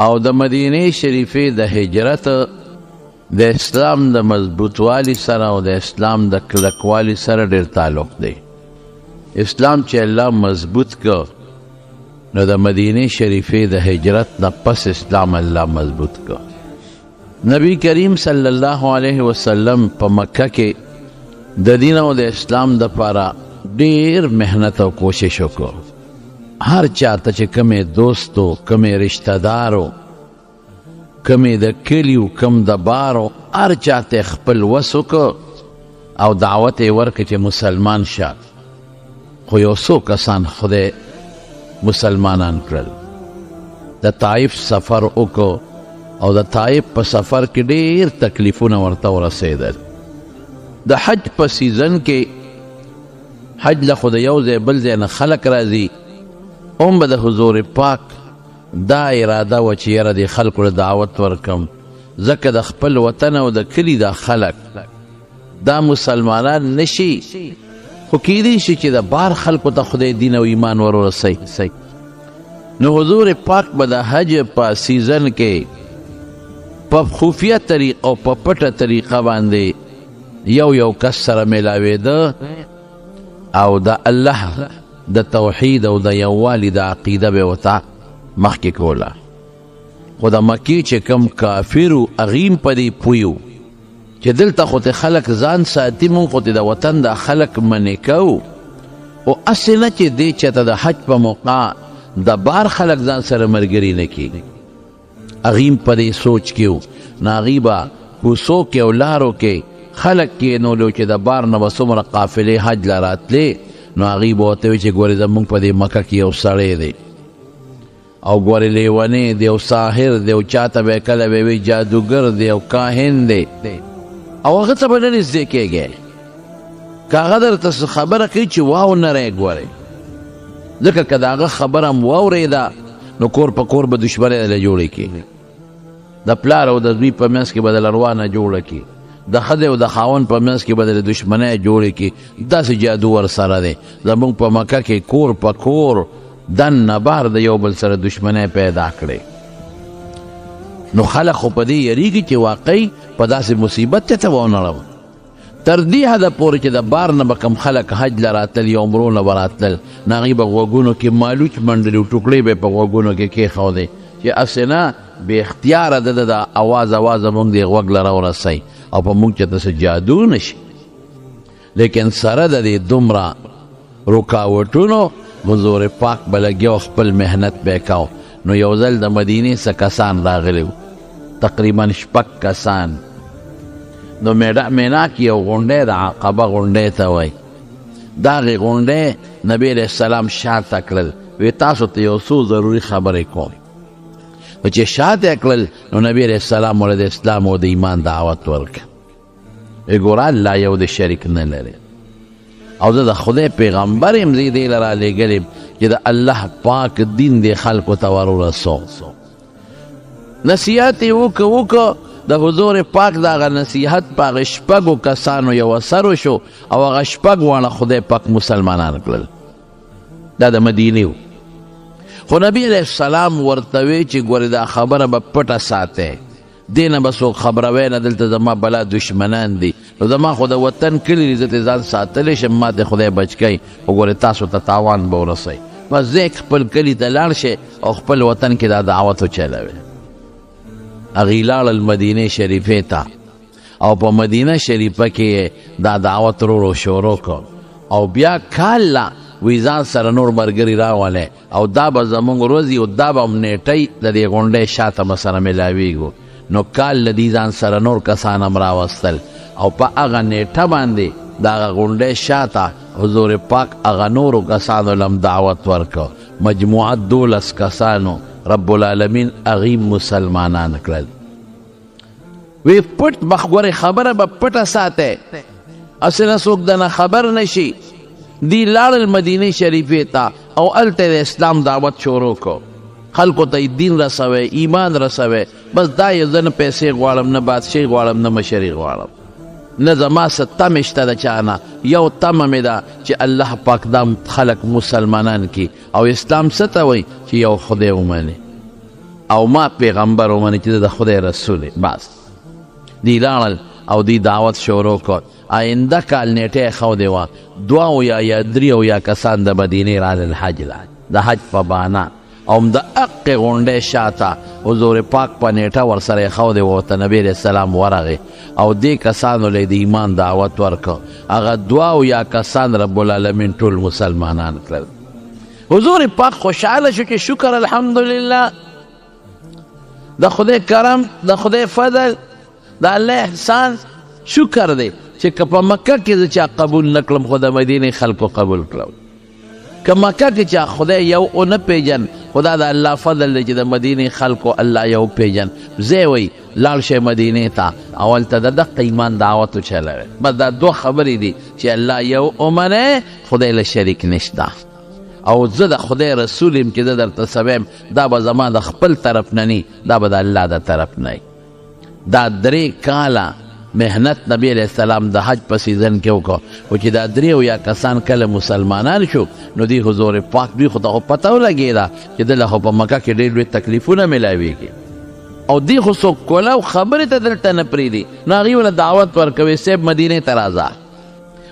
او د مدینه شریفه د هجرت د اسلام د مضبوطوالي سره او د اسلام د کلکوالي سره ډېر تعلق دی. اسلام چې الله مضبوط کړ نو د مدینه شریفه د هجرت نه پس اسلام الله مضبوط کړ. نبی کریم صلی الله علیه وسلم په مکه کې د دین او د اسلام د پاره ډېر محنت او کوشش وکړ. هر چاته چې کمې دوستو کمې رشتہ دارو کمې د کلیو کم د بارو هر چاته خپل وس وکړ او دعوت یې ورکړ چې مسلمان شه. خو یو څو کسان خدای مسلمانان کړل. د طائف سفر وکړ او د طائف په سفر کې ډېر تکلیفونه ورته ورسېدل. د حج په سیزن کې حج له خو د یو ځای بل ځای نه خلک راځي، هم به د حضور پاک دا اراده وه چې یاره دې خلکو له دعوت ورکم، ځکه د خپل وطن او د کلي دا خلک دا مسلمانان نشي، خو کیدی شي چې د بار خلکو ته خدای دین او ایمان ور ورسوي. نو حضور پاک به د حج په سیزن کې په خفیه طریقه او په پټه طریقه باندې یو کس سره میلاوېده او د الله د توحید او د یووالي د عقیده به ورته مخکې کوله. خو د مکې چې کم کافرو هغیم په دې پویو چې دلته خو ته خلک ځان ساتي، مونږ خو ته د وطن د خلک منې کوو، او هسې نه چې دی چېرته د حج په موقع د بار خلک ځان سره ملګري نه کړي. هغیم په دې سوچ کې و. نو هغوی به کوڅو کې او لارو کې خلک کېنولو چې د بار نه به څومره قافلې حج له راتلې، نو هغوی به ورته وایي چې ګورې زمونږ په دې مکه کې یو سړی دی او ګورې لیونی دی او ساحر دی او چاته به یې کله به وي جادوګر دی او کاهن دی، او هغه ته به نه نږدې کېږئ. که هغه درته څه خبره کوي چې واو نری ګورئ، ځکه که د هغه خبره هم واورېده نو کور په کور به دشمنۍ دله جوړې کړي، د پلار او د زوی په منځ کې به دله روانه جوړه کړي، د ښځې او د خاوند په منځ کې به دله دشمنۍ جوړې کړي. داسې جادو ورسره دی. زموږ په مکه کې کور په کور دننه بهر د یو بل سره دشمنۍ پیدا کړې. نو خلک خو په دې یریږي چې واقعي په داسې مصیبت ته ونړوم. تر دې حده پورې چې د بار نه به کوم خلک حج له راتل یا عمرو نه به راتلل، نو هغوی به غوږونو کې مالوچ منډلي او ټوکړې به یې په غوږونو کې کېښودې چې هسې نه بې اختیاره د اواز زموږ دې غوږ له راورسوي او په موږ چې ته څه جادو نه شي. لیکن سره د دې دومره رکاوټونو حضور پاک به لګیا خپل محنت به یې کو. نو یو ځل د مدینې څه کسان راغلي وو، تقریبا 6 کسان. نو مینا کې یو غونډۍ د عقبه غونډۍ ته وایي، د هغې غونډۍ نبي علیه السلام شاته کړل، وی تاسو ته یو څو ضروري خبرې کوم. نو چې شاته کړل نو نبي علیه السلام ورته د اسلام او د ایمان دعوت ورکړه. وی ګوره الله یو د شریک نه لري او زه د خدای پیغمبر یم، زه دې له رالیږلی چې د الله پاک دین دې خلکو ته ور ورسو. نصیحت یې وکړه د حضور پاک د هغه نصیحت په هغه 6 کسانو یو اثر وشو او هغه 6 واړه خدای پاک مسلمانان کړل. دا د مدینې و. خو نبی علیه السلام ورته وی چې ګورې دا خبره به پټه ساتئ، دې نه به څوک خبروی نه، دلته زما بلا دشمنان دي، نو زما خو د وطن کلي زه ترې ځان ساتلی شم، ما ته خدای بچ کوي، خو ګورې تاسو ته تاوان به ورسوي. بس ځای خپل کلي ته لاړ شئ او خپل وطن کې دا دعوت وچلوئ. هغوی لاړل مدینې شریفې ته او په مدینه شریفه کې دا دعوت ورو شروع کړ. او بیا کال لا وی ځان سره نور ملګري راولئ او دا به زموږ روزي او دا به هم نیټۍ د دې غونډۍ شاته به سره میلاویږو. نو کال له دې ځان سره نور کسان هم راوستل او په هغه نیټه باندې د هغه غونډۍ شاته حضور پاک هغه نورو کسانو له هم دعوت ورکړ. مجموعه 12 کسانو رب العالمین هغوی مسلمانان کړل. وی پټ مخګورې خبره به پټه ساتئ، هسې نه څوک دنه خبر نشي. دی لاړل مدینې شریفې ته او هلته د اسلام دعوت شروع کړو، خلکو ته دین رسوئ، ایمان رسوئ. بس دا یې زه نه پیسې غواړم، نه بادشاهي غواړم، نه مشري غواړم، نه زما څه تمې شته د چا نه. یو تمه مې ده چې الله پاک دا خلک مسلمانان کړي. او اسلام څه ته وایي چې یو خدای ومني. او ما پیغمبر ومني چې د خدای رسول بس دی لاړل او دی دعوت شروع کړ. آینده کال نیټه ښودې وه 2 یا 3 یا کسان د مدینې رالل حج له د حج په بهانه او د هغې غونډۍ شاته حضور پاک په نیټه ورسره یې ښودې وه ورته نبي علیه السلام ورغې او دې کسانو له د ایمان دعوت ورکړ. هغه 2 یا کسان رب العالمین ټول مسلمانان کړل. حضور پاک خوشحاله شو چې شکر الحمدلله د خدای کرم د خدای فضل د الله احسان شکر دی چې که په مکه کې زه چا قبول نه کړم خو د مدینې خلکو قبول کړم. که مکه کې چا خدای یو ونه پیژن خدا د الله فضل دی چې د مدینې خلکو الله یو پیژن. زه وی لاړ شئ مدینې ته او هلته د دغه ایمان دعوت وچلوئ. بس دا 2 خبرې دي چې الله یو ومنئ خدای له شریک نشته او زه د خدای رسول یم چې زه درته سویم دا به زما د خپل طرف نه نی دا به د الله د طرف نه. دا 3 کاله محنت نبی علیہ السلام د حج په سیزن کې وکړو خو چې دا 3 یا کسان کله مسلمانان شو نو دی حضور پاک دوی خو ته خو پته ولګېده چې دله خو په مکه کې ډېر لوی تکلیفونه میلاویږي او دی خو څوک کوله او خبرې ته دلته نه پرېږدي نو هغوی ول دعوت ورکوي صاحب مدینې ته راځه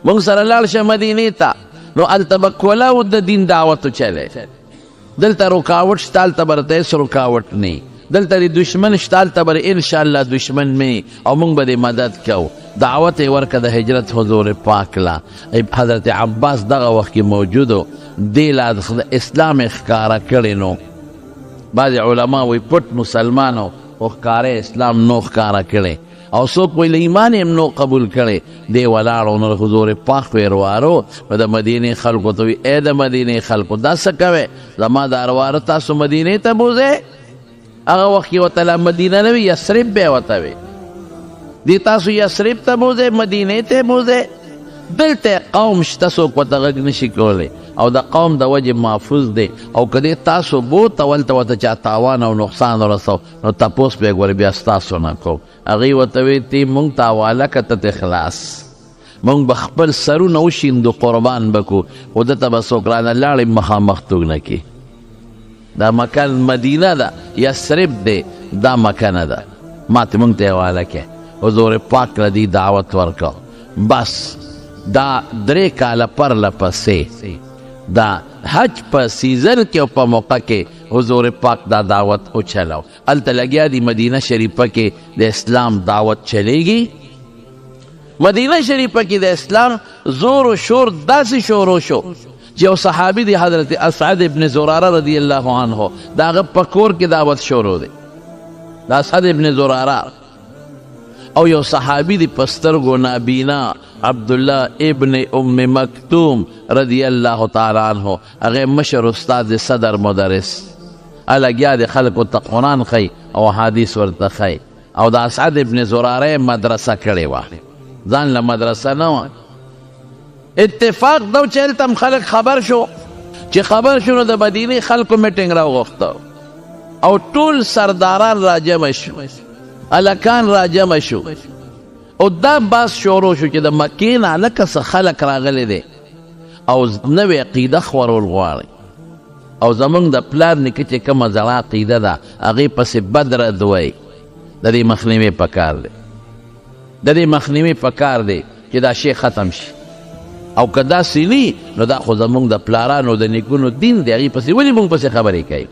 موږ سره لاړ شه مدینې ته نو هلته به کوله او د دین دعوت وچلی دلته رکاوټ شته هلته به راته هېڅ رکاوټ نه دلته د دشمن شته هلته به انشاءالله دشمن می او موږ به د مدد کوو. دعوت یې ورکړه د هجرت حضور پاک له. حضرت عباس دغه وخت کې موجود و دې لا د اسلام یې ښکاره کړی نو بعضې علما وایي پټ مسلمان و خو ښکاره اسلام نو ښکاره کړی او څوک وایي له ایمان یې نو قبول کړی. دی ولاړو نو حضور پاک یې روارو نو د مدینې خلکو ته وایي ای د مدینې خلکو دا څه کوئ زما د ارواره تاسو مدینې ته بوځئ. هغه وخت کې ورته لا مدینه نه وي یثرب به یې ورته وي دې تاسو یثرب ته بوځئ مدینې ته بوځئ. دلته قوم شته څوک ورته غږ نشي کولی او د قوم د وجې محفوظ دی او که دې تاسو بوته ولته ورته چا تاوان او نقصان ورسو نو تپوس به یې ګورې بیا ستاسو نه کوو. هغوی ورته وایي تی مونږ ته حواله که ته خلاص مونږ به خپل سرونه وشیندو قربان به کو خو دته به څوک رانه لاړې مخامخ توږ نه کړي. دا مکان مدینه ده یثرب دی دا مکه نه ده ما ته مونږ ته حواله کې حضور پاک له دې دعوت ورکړ. بس دا 3 کاله پرله پسې دا حج په سیزن کې او په موقع کې حضور پاک دا دعوت وچلو. هلته لګیا دی مدینه شریفه کې د اسلام دعوت چلیږي. مدینه شریفه کې د اسلام زور و شور داسې شروع شو چې یو صحابي دی حضرت اسعد ابن زراره رضی الله عنه د هغه په کور کې دعوت شروع دی د اسعد ابن زراره او یو صحابي دی په سترګو نابینا عبدالله ابن ام مکتوم رضی الله تعالی عنه هغه مشر استاد صدر مدرس الګیا د خلکو ته قرآن ښیي او حدیث ورته ښیي او د اسعد ابن زراره مدرسه کړې وه ځان له مدرسه نه وه. اتفاق دو چې هلته هم خلک خبر شو چې خبر شو نو د مدینې خلکو میټینګ راوغوښته او ټول سرداران راجمع شو الکان راجمع شو او دا باس شروع شو چې د مکې نه لکه څه خلک راغلی دی او نوې عقیده خورول غواړي او زمونږ د پلار نیکه چې کومه زړه عقیده ده هغې پسې بد رد وایي د دې مخنیوي پکار دی د دې مخنیوي پکار دی چې دا شی ختم شي او که داسې نی نو دا خو زمونږ د پلارانو د نیکونو دین دی هغې پسې ولې مونږ پسې خبرې کوي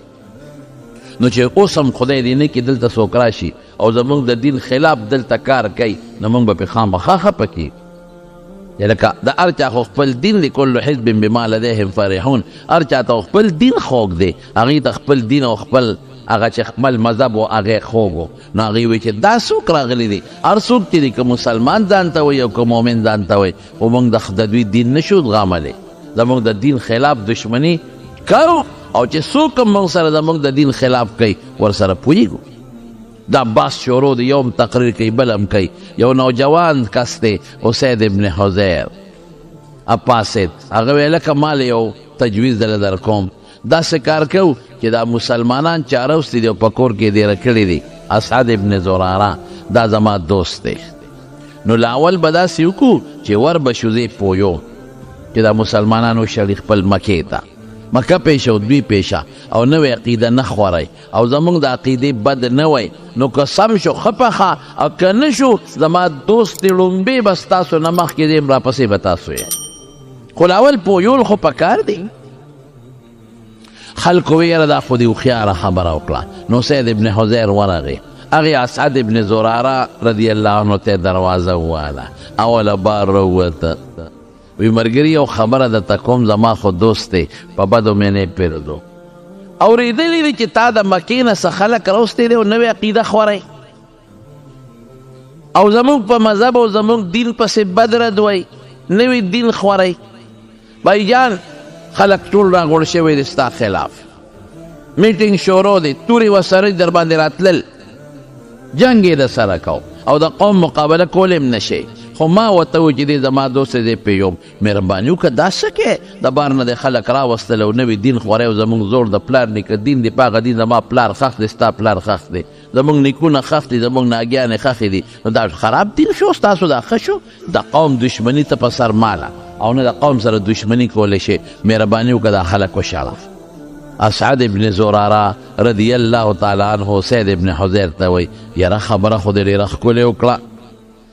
نو چې اوس هم خدای دې نه کړي دلته څوک راشي او زمونږ د دین خلاف دلته کار کوي نو مونږ به پرې خامخا خفه کېږو. لکه د هر چا خو خپل دین دی کل حزب بما لدیهم فرحون هر چا ته خپل دین خوږ دی هغې ته خپل دین او خپل هغه چې خپل مذهب و هغې خوږ نو هغې وایي چې دا څوک راغلی دی هر څوک چې دی که مسلمان ځان ته وایي او که مؤمن ځان ته وایي خو موږ د دوی دین نشو زغملی زموږ د دین خلاف دشمني کوو او چې څوک هم موږ سره زموږ د دین خلاف کوي ورسره پوهېږو. دا باس شروع دی یو هم تقریر کوي بل هم کوي. یو نوجوان کس دی اسید ابن حضیر اپاسد هغه ویل لکه مال یو تجویز دله در کوم داسې کار کوو چې دا مسلمانان چاروستی دی او په کور کې دیره کړي دي اسعد ابن زراره دا زما دوست دی نو لاول به داسې وکړو چې ور به شو زه پویو چې دا مسلمانانو شړي خپل مکې ته مکه پیشه او دوی پیشه او نوې عقیده نه خورئ او زمونږ د عقیدې بد نه وی نو که سم شو ښه پخه او که نه شو زما دوست دی لومبې به ستاسو نه مخکې دیم راپسې به تاسو یې خو لاول پویول خو پکار دی خلکو ویره دا خو دې هوښیاره خبره وکړه نو سید ابن حضیر ورغی هغې اسعد ابن زراره رضی الله عنه ته دروازه وواله اوله بار راووته وی مرګري یو خبره درته کوم زما خو دوست دی په بدو مې نه پرېږدو اورېدلي دي چې تا د مکې نه څه خلک راوستی دی او نوې عقیده خورئ او زموږ په مذهب او زموږ دین پسې بد رد وی نوې دین خورئ بایجان خلک ټول راغونډ شوي دي ستا خلاف میټینګ شروع دی تورې وسرې در باندې راتلل جنګ یې د سره کو او د قوم مقابله کول هم نشي خو ما ورته وویل چې دې زما دوست دی پیوم مهرباني وکړه دا څه کې د بار نه د خلک راوستل او نوي دین خورئ او زموږ زوړ د پلار نیکه دین دی په هغه دین زما پلار ښخ دی ستا پلار ښخ دی زموږ نیکونه ښخ دي زموږ ناګیانې ښخې دي نو دا خراب دین شو ستاسو دا ښه شو د قوم دشمني ته په سر ماله او نه د قوم سره دشمني کولی شي مهرباني وکړه دا خلک وشاړه اسعد ابن زراره رضی الله تعالی عنه سید ابن حضیر ته وایي یاره خبره خو دې ډېره ښکلې وکړه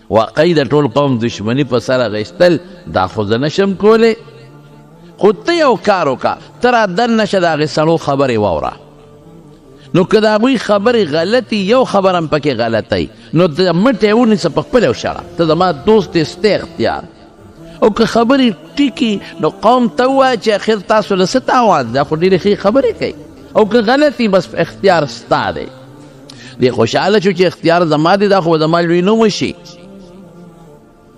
واقعي د ټول قوم دشمني په سر اخیستل دا خو زه نشم کولی خو ته یو کار وکړه ته را دننه شه د هغې سړو خبرې واوره نو که د هغوی خبرې غلطي یو خبره هم پکې غلطی نو ته مټې ونیسه په خپله وشړه ته زما دوست یې ستا اختیار او که خبرې ټیکي نو قوم ته ووایه چې اخر تاسو له څه تاوان دا خو ډېرې ښې خبرې کوي او که غلطي بس اختیار ستا دی دی خوشحاله شو چې اختیار زما دی دا خو زما لوی نه وشي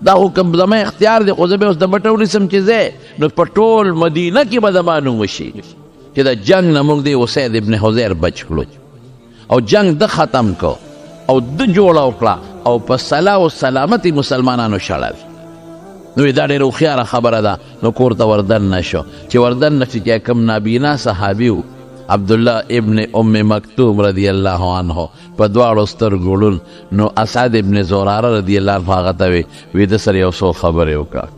دا خو که زما اختیار دی خو زه به اوس د مټه ونیسم چې ځای نو په ټول مدینه کې به زما نوم وشي چې د جنګ نه موږ دی اسید ابن حضیر بچ کړو او جنګ د ختم کو او د جوړه وکړه او په صلاح او سلامتي مسلمانانو شړل نو دا ډېره هوښیاره خبره ده نو کور ته وردن نه شو چې وردن نه شي چې کوم نابینا صحابي و عبدالله ابن ام مکتوم رضی الله عنه په دواړو سترګو ړوند نو اسعد ابن زراره رضی الله عنه هغه ته وی د سره یو څو خبرې وکړه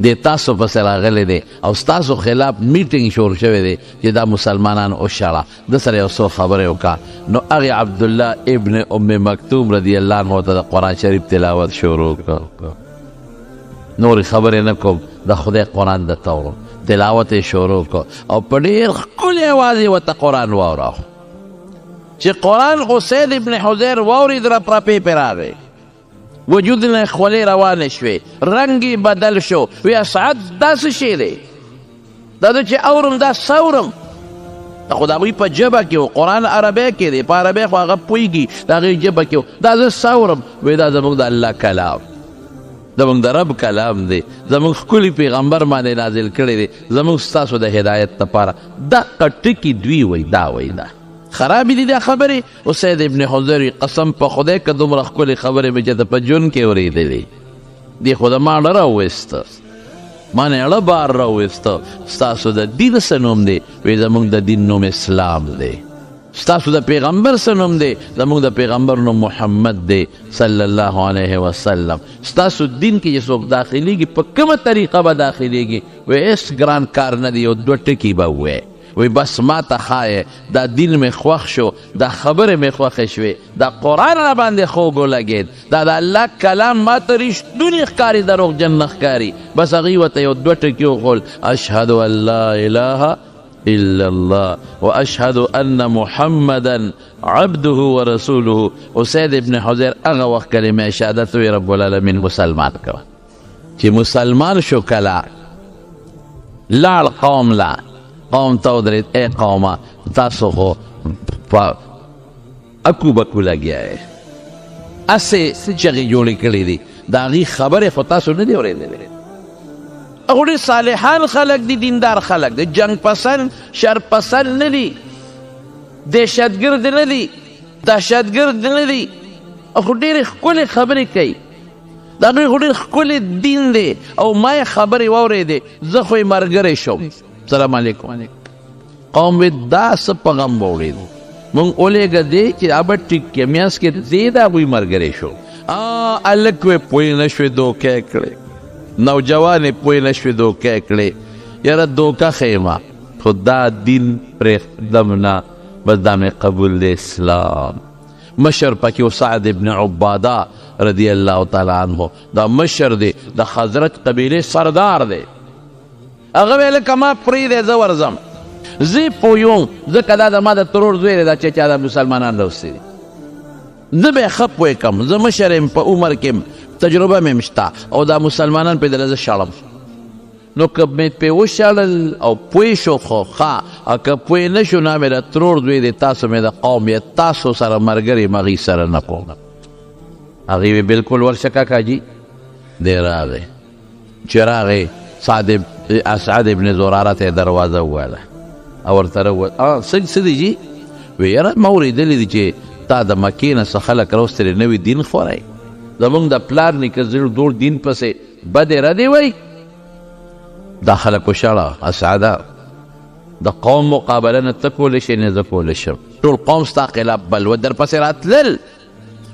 د تاسو پسې راغلی دی او ستاسو خلاف میټینګ شروع شوی دی چې دا مسلمانان وشړه د سره یو څو خبرې وکړه نو هغې عبدالله ابن ام مکتوم رضی الله عنه ته د قرآن شریف تلاوت شروع کړه نورې خبرې نه کوم د خدای قرآن درته وړم تلاوت یې شروع کړ او په ډېر ښکلي اواز یې ورته قرآن واوراو چې قرآن اسید ابن حضیر واورېد رپرپې پرې راغی وجود نه خولې روانې شوې رنګ یې بدل شو وی اسعد دا څه شی دی دا ده چې اورم دا څه اورم دا خو د هغوی په ژبه کې و قرآن عربی کې دی په عربی خو هغه پوهېږي د هغې ژبه کې و دا زه څه اورم وی دا زموږ د الله کلام زموږ د رب کلام دی زموږ ښکلي پیغمبر باندې نازل کړی دی زموږ ستاسو د هدایت دپاره دقه ټکي دوی وی دا وی دا خرابې دي دا خبرې اسید ابن حضیر قسم په خدای که دومره ښکلې خبرې مې چې ته په ژوند کې اورېدلې دې خو د ما اړه راوویسته ما نه اړه بار راوویسته ستاسو د دین څه نوم دی وی زموږ د دین نوم اسلام دی ستاسو د پیغمبر څه نوم دی زموږ د پیغمبر نوم محمد دی صلی الله علیه وسلم ستاسو دین کې چې څوک داخلیږي په کومه طریقه به داخلیږي وی هېڅ ګران کار نه دی یو دوه ټکي به ووایې وی بس ما ته ښایې دا دین مې خوښ شو دا خبرې مې خوښې شوې دا قرآن را باندې خوږ ولګېد دا د الله کلام ما ته رښتونې ښکاري دروغجن نه ښکاري بس هغوی ورته یو دوه ټکي وښول اشهد ان لا اله الا الله واشهد ان محمدا عبده ورسوله اسید ابن حضیر هغه وخت کلمه شهادت وی رب العالمین مسلمان کړه چې مسلمان شو کله لاړ قوم لا قوم ته ودرېد ای قومه تاسو خو په اکو بکو لګیا یې هسې څه چغې جوړې کړې دي د هغې خبرې خو تاسو نه دي اورېدلې هغه ډېر صالحان خلک دي دیندار خلک دي جنګ پسند شر پسند نه دي دهشتګرد نه دي دهشتګرد نه دي خو ډېرې ښکلې خبرې کوي د هغوی خو ډېر ښکلی دین دی او ما یې خبرې واورېدې زه خو یې ملګری شوم سلام علیکم قوم وی دا څه په غم واورېدو مونږ ولېږه دی چې دا به ټیک میاس کې دی د هغوی ملګری شو هلک وی پوه نه شوې دوکې کړې نوجوان یې پوه نه شوې دوکې کړې یاره دوکه خیمه خود دا دین پرېږدم نه بس دا مې قبول دی اسلام. مشر پکې و سعد ابن عباده رضی الله تعالی عنه، دا مشر دی د خزرج قبیلې سردار دی. هغه ویل که ما پرېږدی زه ورځم، زه پوهیږم ځکه دا زما د ترور زوی دی دا چې چا د مسلمانان راوستي دي، زه به یې ښه پوه کړم، زه مشر یم په عمر کې تجربه مې شته او دا مسلمانان پرې دله زه شړم. نو که مې پرې وشړل او پوه شو خو ښه، او که پوه نه شو نه مې د ترور زوی دی تاسو مې د قومیت تاسو سره ملګري یم هغوی سره نه کوم. هغوی وی بلکل ورشه کاکا جي. دی راغی، چې راغی اسعد ابن زراره ته دروازه وویله او ورته راووت څه دی جي؟ وی یاره ما اورېدلی دي چې تا د مکې نه څه خلک راوستلي نوي دین خورئ، زمونږ د پلار نیکه زړ دور دین پسې بدې ردې وی. دا خلک وشړه اسعده د قوم مقابله نه ته کولی شې نه زه کولی شم، ټول قوم ستا خلاف بل و در پسې راتلل،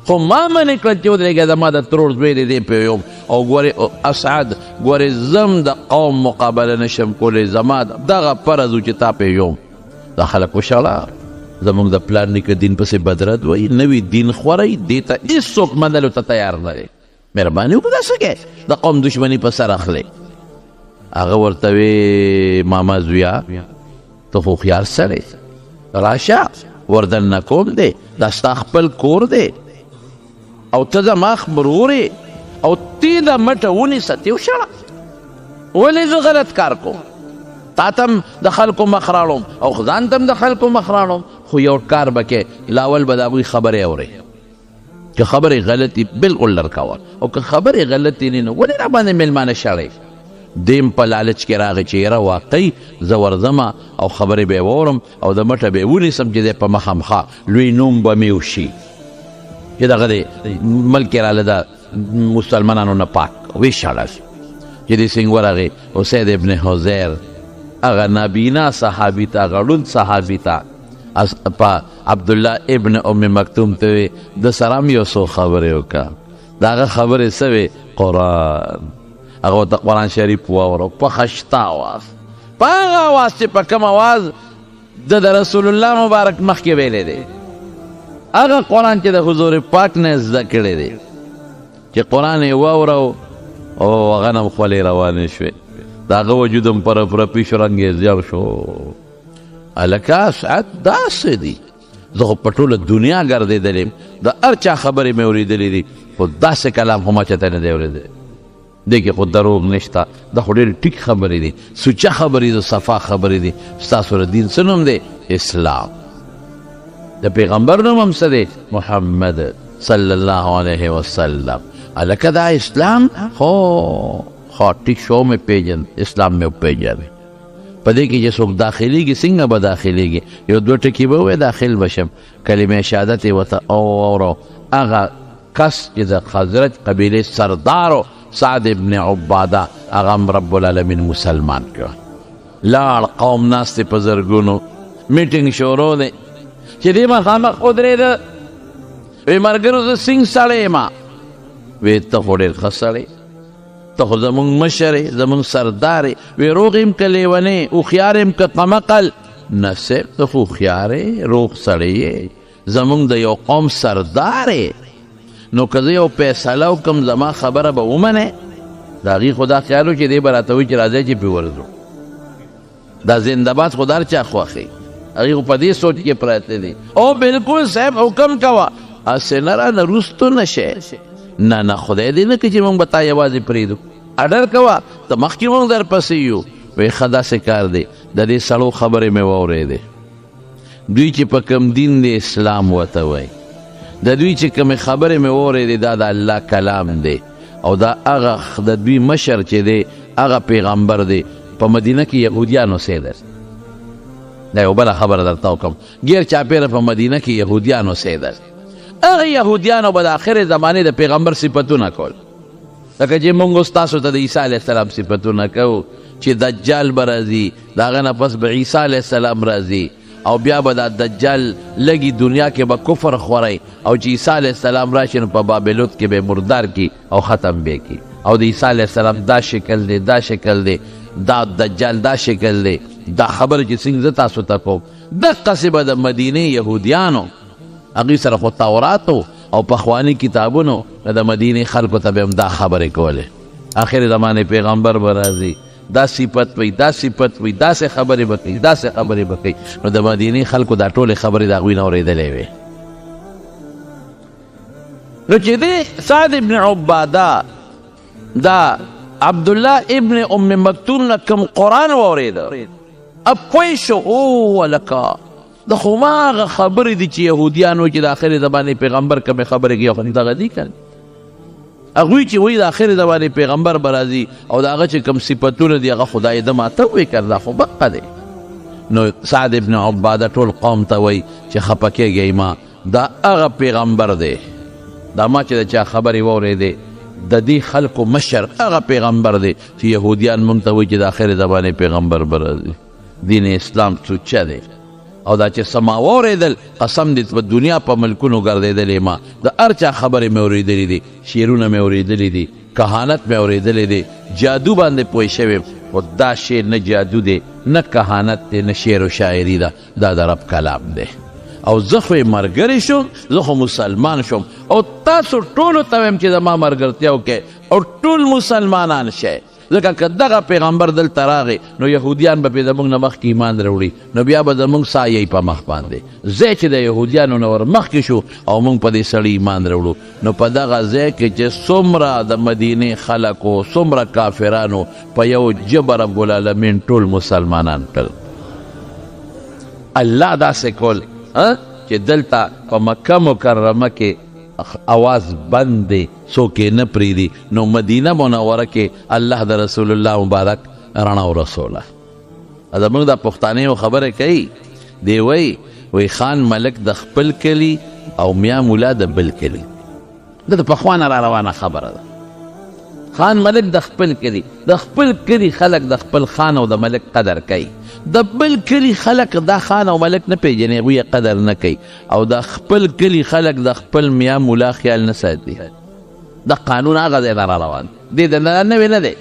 خو ما منې کړل چې ودرېږه زما د ترور زوی دی دې پوهېږم او ګورې اسعد ګورې زم د قوم مقابله نشم کولی، زما دغه فرض و چې تا پوهېږم. دا خلک وشړه زمونږ د پلار نیکه دین پسې بدرد وایي، نوي دین خورئ، دې ته هېڅوک منلو ته تیار نه دی، مهرباني وکړه داسې کې د قوم دشمني په سر اخلئ. هغه ورته وی ماما زویا ته خو هوښیار سړی راشه وردننه کوم دی، دا ستا خپل کور دی او ته زما ورور یې او تی دا مټه ونیسه ته وشړه. ولې زه غلط کار کوم؟ تا ته هم د خلکو مخ راړم او ځان ته هم د خلکو مخ راړم، خو یو کار به کې لاول به د هغوی خبرې اورئ، که خبرې غلطي بلکل لر کوه او که خبرې غلطي نه نو ولې راباندې مېلمانه شړئ؟ دیم په لالچ کې راغی چې یاره واقعي زه ورځمه او خبرې به یې واورم او د مټه به یې ونیسم چې دی په مخامخا لوی نوم به مې وشي چې دغه دی ملک یې راله د مسلمانانو نه پاک ویشړل. چې دې څنګه ورغی اسید ابن حضیر هغه نابینا صحابي ته غړوند صحابي ته په عبدالله ابن ام مکتوم ته د سره هم یو څو خبرې وکړه. د هغه خبرې څه وې؟ قرآن. هغه ورته قرآن شریف واورو په خشته اواز، په هغه اواز چې په کوم اواز د رسول الله مبارک مخکې ویلی دی، هغه قرآن چې د حضور پاک نه زده کړی دی، چې قرآن یې واورو او هغه نه خولې روانې شوې، د هغه وجود هم پرپرپي شو، رنګ یې زیړ شو. هلکه اسعد داسې دي، زه خو په ټوله دنیا ګرځېدلی یم، د هر چا خبرې مې اورېدلې دي، خو داسې کلام خو ما چاته نه دی اورېدلی. دې کې خو دروغ نشته، دا خو ډېرې ټیک خبرې دي، سوچه خبرې دي، صفا خبرې دي. ستاسو د دین څه نوم دی؟ اسلام. د پیغمبر نوم هم څه دی؟ محمد صلی الله علیه وسلم. هلکه دا اسلام خو ټیک شو مې پیژند، اسلام مې وپیژنې. په دې کې چې څوک داخلېږي څنګه به داخلېږي؟ یو دوه ټکي به ووایي داخل بشم، کلمې شهادت یې ورته اورو. هغه کس چې د خزرج قبیلې سردارو سعد ابن عباده هغه هم رب العالمین مسلمان کړ. لاړ قوم ناست په زرګونو، میټینګ شروع دی چې دې مخامخ ودرېده. وی ملګرو زه څنګه سړی یم؟ وی ته خو ډېر ښه سړی، ته خو زمونږ مشر یې، زمونږ سردار یې. وی روغ یم که لیونی، هوښیار یم که قمقل؟ نه صاحب ته خو هوښیار یې، روغ سړی یې، زمونږ د یو قوم سردار یې، نو که زه یو فیصله وکړم زما خبره به ومنې؟ د هغې خو دا خیال و چې دی به راته وایي چې راځئ چې پرې ورځو. دا زندهباد خو د هر چا خوښې، هغې خو په دې سوچ کې پراته دي. او بلکل صاحب حکم کوه، هسې نه رانه روستو نه شئ، نه نه خدای دې نه کړي چې موږ به تا یوازې پرېږدو، اډر کوه ته مخکې موږ در پسې یو. وایي ښه داسې کار دی. د دې سړو خبرې مې واورېدې، دوی چې په کوم دین دی اسلام ورته وایي، د دوی چې کومې خبرې مې واورېدې دا د الله کلام دی او دا هغه د دوی مشر چې دی هغه پیغمبر دی. په مدینه کې یهودیان اوسېدل. دا یو بله خبره درته وکړم، ګیر چاپېره په مدینه کې یهودیان اوسېدل. هغه یهودیانو به د آخرې زمانې د پیغمبر صفتونه کول، لکه چې موږ ستاسو ته د عیسی علیه السلام صفتونه کوو چې دجال به راځي، د هغه نه پس به عیسی علیه السلام راځي او بیا به دا دجال لګي دنیا کې به کفر خورئ او چې عیسی علیه السلام راشي نو په بابلوت کې به مردار کی او ختم به کی او د عیسی علیه السلام دا شکل دی دا شکل دی. دا دجال دا شکل دی دا خبر چې څنګه زه تاسو ته کوم دقسې به د مدینې یهودیانو هغوی سره خو توراتو او پخواني کتابونو د مدینې خلکو ته به هم دا خبرې کولې آخر زمانې پیغمبر به راځي دا صفت وي دا صفت وي داسې خبرې به کوي داسې خبرې به کوي نو د مدینې خلکو دا ټولې خبرې د هغوی نه اورېدلې وې نو چې دی سعد ابن عباده دا عبدالله ابن ام مکتوم نه کوم قرآن واورېده اب پوه شو او لکه د خو هماغه خبرې دي چې یهودیان وایي چې د آخر زمانې پیغمبر کومې خبرې کوي خو دغه دي که هغوی چې وایي د آخر زمانې پیغمبر به راځي او د هغه چې کوم صفتونه دي هغه خدای ده ماته وایي که دا خو بقه دی نو سعد ابن عباده ټول قوم ته وایي چې خفه کېږئ ما دا هغه پیغمبر دی دا ما چې د چا خبرې واورېدې د دې خلکو مشر هغه پیغمبر دی چې یهودیان موږ ته وایي چې د آخر زمانې پیغمبر به راځي دین اسلام سوچه دی او دا چې سما واورېدل قسم دې په دنیا په ملکونو ګرځېدلې ما د هر چا خبرې مې اورېدلې دي شعرونه مې اورېدلې دي کهانت مې اورېدلې دي جادو باندې پوه شوی خو دا شعر نه جادو دی نه کهانت دی نه شعر و شاعري ده دا د رب کلام دی او زه خو یې ملګری شوم زه خو مسلمان شوم او تاسو ټولو ته وایم چې زما ملګرتیا وکړئ او ټول مسلمانان شئ ځکه که دغه پیغمبر دلته راغی نو یهودیان به پرې زموږ نه مخکې ایمان راوړي نو بیا به زموږ سایه په مخ باندې ځای چې د یهودیانو نه ور مخکې شو او موږ په دې سړي ایمان راوړو نو په دغه ځای کې چې څومره د مدینې خلکو څومره کافرانو په یو ژبه رب العالمین ټول مسلمانان کړل الله داسې کول چې دلته په مکه مکرمه کې आवाज بند دی څوک یې نه پرېږدي نو مدینه منوره کې الله د رسول الله مبارک رڼا ورسوله زموږ د پښتانیو خبره کوي دی وی خان ملک د خپل کلي او میا مولا د بل کلي دا د پخوا نه را روانه خبره ده خان ملک د خپل کلي د خپل کلي خلک د خپل خان او د ملک قدر کوي د بل کلي خلک دا خان او ملک نه پیژني هغوی قدر نه کوي او د خپل کلي خلک د خپل میا مولا خیال نه ساتي د قانون هغه ځای نه را روان دی د نوې نه دی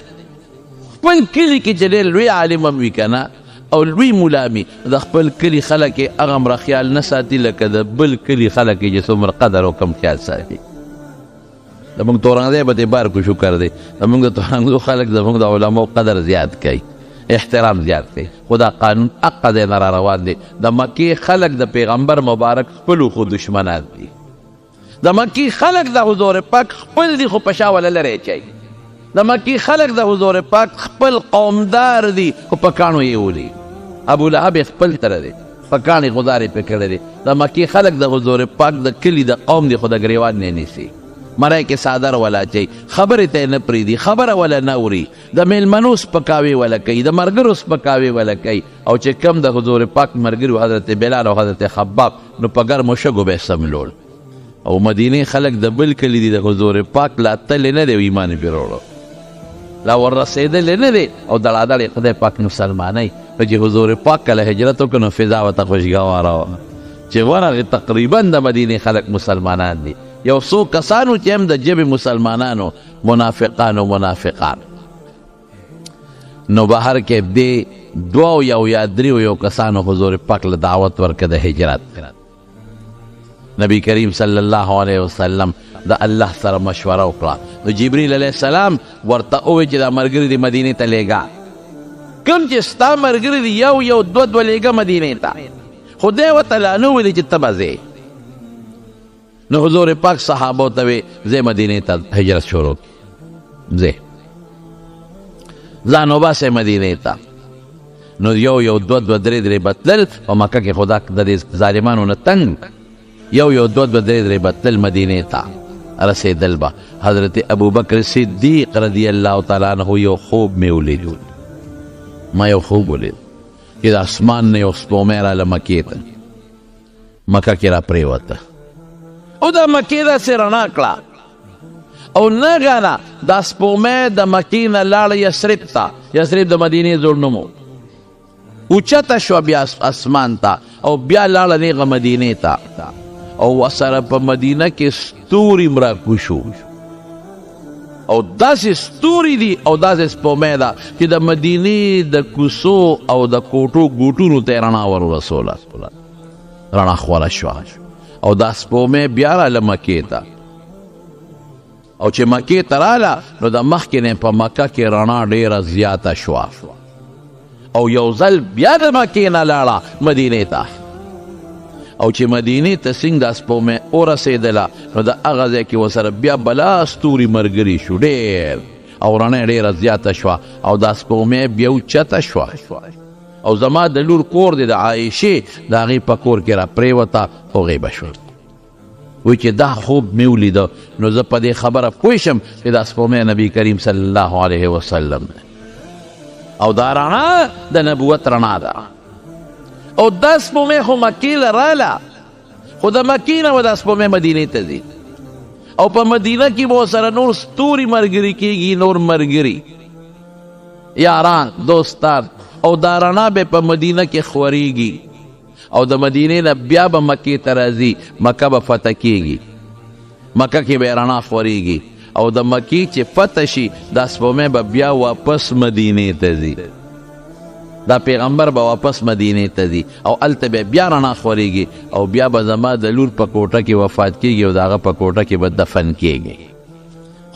خپل کلي کې چې ډېر لوی عالم هم وي که نه او لوی مولا مي د خپل کلي خلک یې هغه مره خیال نه ساتي لکه د بل کلي خلک یې چې څومره قدر او کم خیال ساتي زموږ تورنګزی به دې بار کو شکر دی زموږ د تورنګزو خلک زموږ د علماو قدر زیات کوي احترام زیات کوي خو دا قانون حق دی نه را روان دی د مکې خلک د پیغمبر مبارک خپلو خو دشمنان دي د مکې خلک د حضور پاک خپل دي خو په شا وله لرې اچوي د مکې خلک د حضور پاک خپل قومدار دي خو په کاڼو یې ولي ابو لهب یې خپل تره دی په کاڼې غدارې پې کړی دی د مکې خلک د حضور پاک د کلي د قوم دي خو د ګریوان نه نیسي مرای کې صادر ولا چي خبرې ته نه پریدي خبره ولا نه اوري د میلمنو سپکاوي ولا کوي د مرګرو سپکاوي ولا کوي او چې کم د حضور پاک مرګرو حضرت بلال او حضرت خباب نو په ګرمو شګو به سملول او مدینه خلک د بل کلی دي د حضور پاک لا تل نه دی ایمان پیروړو لا ور رسیدل نه دی او دړادړ خدای پاک مسلمانای چې حضور پاک کله هجرت وکړو فضا وته خوشګواره چې ورغه تقریبا د مدینه خلک مسلمانان دي یو څو کسانو چې هم د ژبې مسلمانانو منافقان نو بهر کې دې دوه یا دریو یو کسانو حضور پاک له دعوت ورکړه د هجرت نبی کریم صلی الله علیه وسلم د الله سره مشوره وکړه نو جبریل علیه السلام ورته وویل چې دا ملګري دې مدینې ته لېږه کوم چې ستا ملګري دي یو دوه لېږه مدینې ته خو دی ورته لا نه ویلي چې ته به ځې نو حضور پاک صحابو ته وی زه مدینې ته هجرت شروع زه ځان وباسئ مدینې ته نو یو دوه درې بتلل په مکه کې خدا د دې ظالمانو نه تنګ یو دوه درې بتلل مدینې ته رسېدل به حضرت ابوبکر صدیق رضی الله تعالی عنه یو خوب مې ولید ما یو خوب ولید چې د اسمان نه یو سپومۍ راله مکې ته مکه کې را پرېوته او دا مکې داسې رڼا کړه او ناګانه دا سپومۍ د مکې نه لاړه یثرب ته یثرب د مدینې زوړ نوم و اوچته شوه بیا اسمان ته او بیا لاړه نیغه مدینې ته او ورسره په مدینه کې ستوري م راکوشو او داسې ستوري دي او داسې سپومې ده چې د مدینې د کوڅو او د کوټو ګوټونو ته یې رڼا ور ورسوله، رڼا خوره شوه. او دا سپومې بیا راله مکې ته، او چې مکې ته راله نو د مخکې نه په مکه کې رڼا ډېره زیاته شوه، او یو ځل بیا د مکې نه لاړه مدینې ته. او چې مدینې ته څنګه دا سپومې ورسېدله نو د هغه ځای کې ورسره بیا بلا ستوري ملګري شو ډېر، او رڼا ډېره زیاته شوه، او دا سپومې بیا اوچته شوه. او زما د لور کور دی د عایشې د هغې په کور کې را پرېوته او غیبه شوه. وایي چې دا خوب مې ولیده نو زه په دې خبره پوه شم چې دا سپومې نبی کریم صلی الله علیه وسلم او دا رڼا د نبوت رڼا ده. او دا سپومې خو مکې له راله، خو د مکې نه به دا سپومې مدینې ته ځي، او په مدینه کې به ورسره نور ستوري ملګري کېږي، نور ملګري یاران دوستان، او دا رڼا به په مدینه کې خورېږي، او د مدینې نه بیا به مکې ته راځي، مکه به فتح کېږي، مکه کې به رڼا خورېږي، او د مکې چې فتح شي دا سپومې به بیا واپس مدینې ته ځي، دا پیغمبر به واپس مدینې ته ځي، او هلته به بیا رڼا خورېږي، او بیا به زما د لور په کوټه کې وفات کېږي، او د هغه په کوټه کې به دفن کېږي.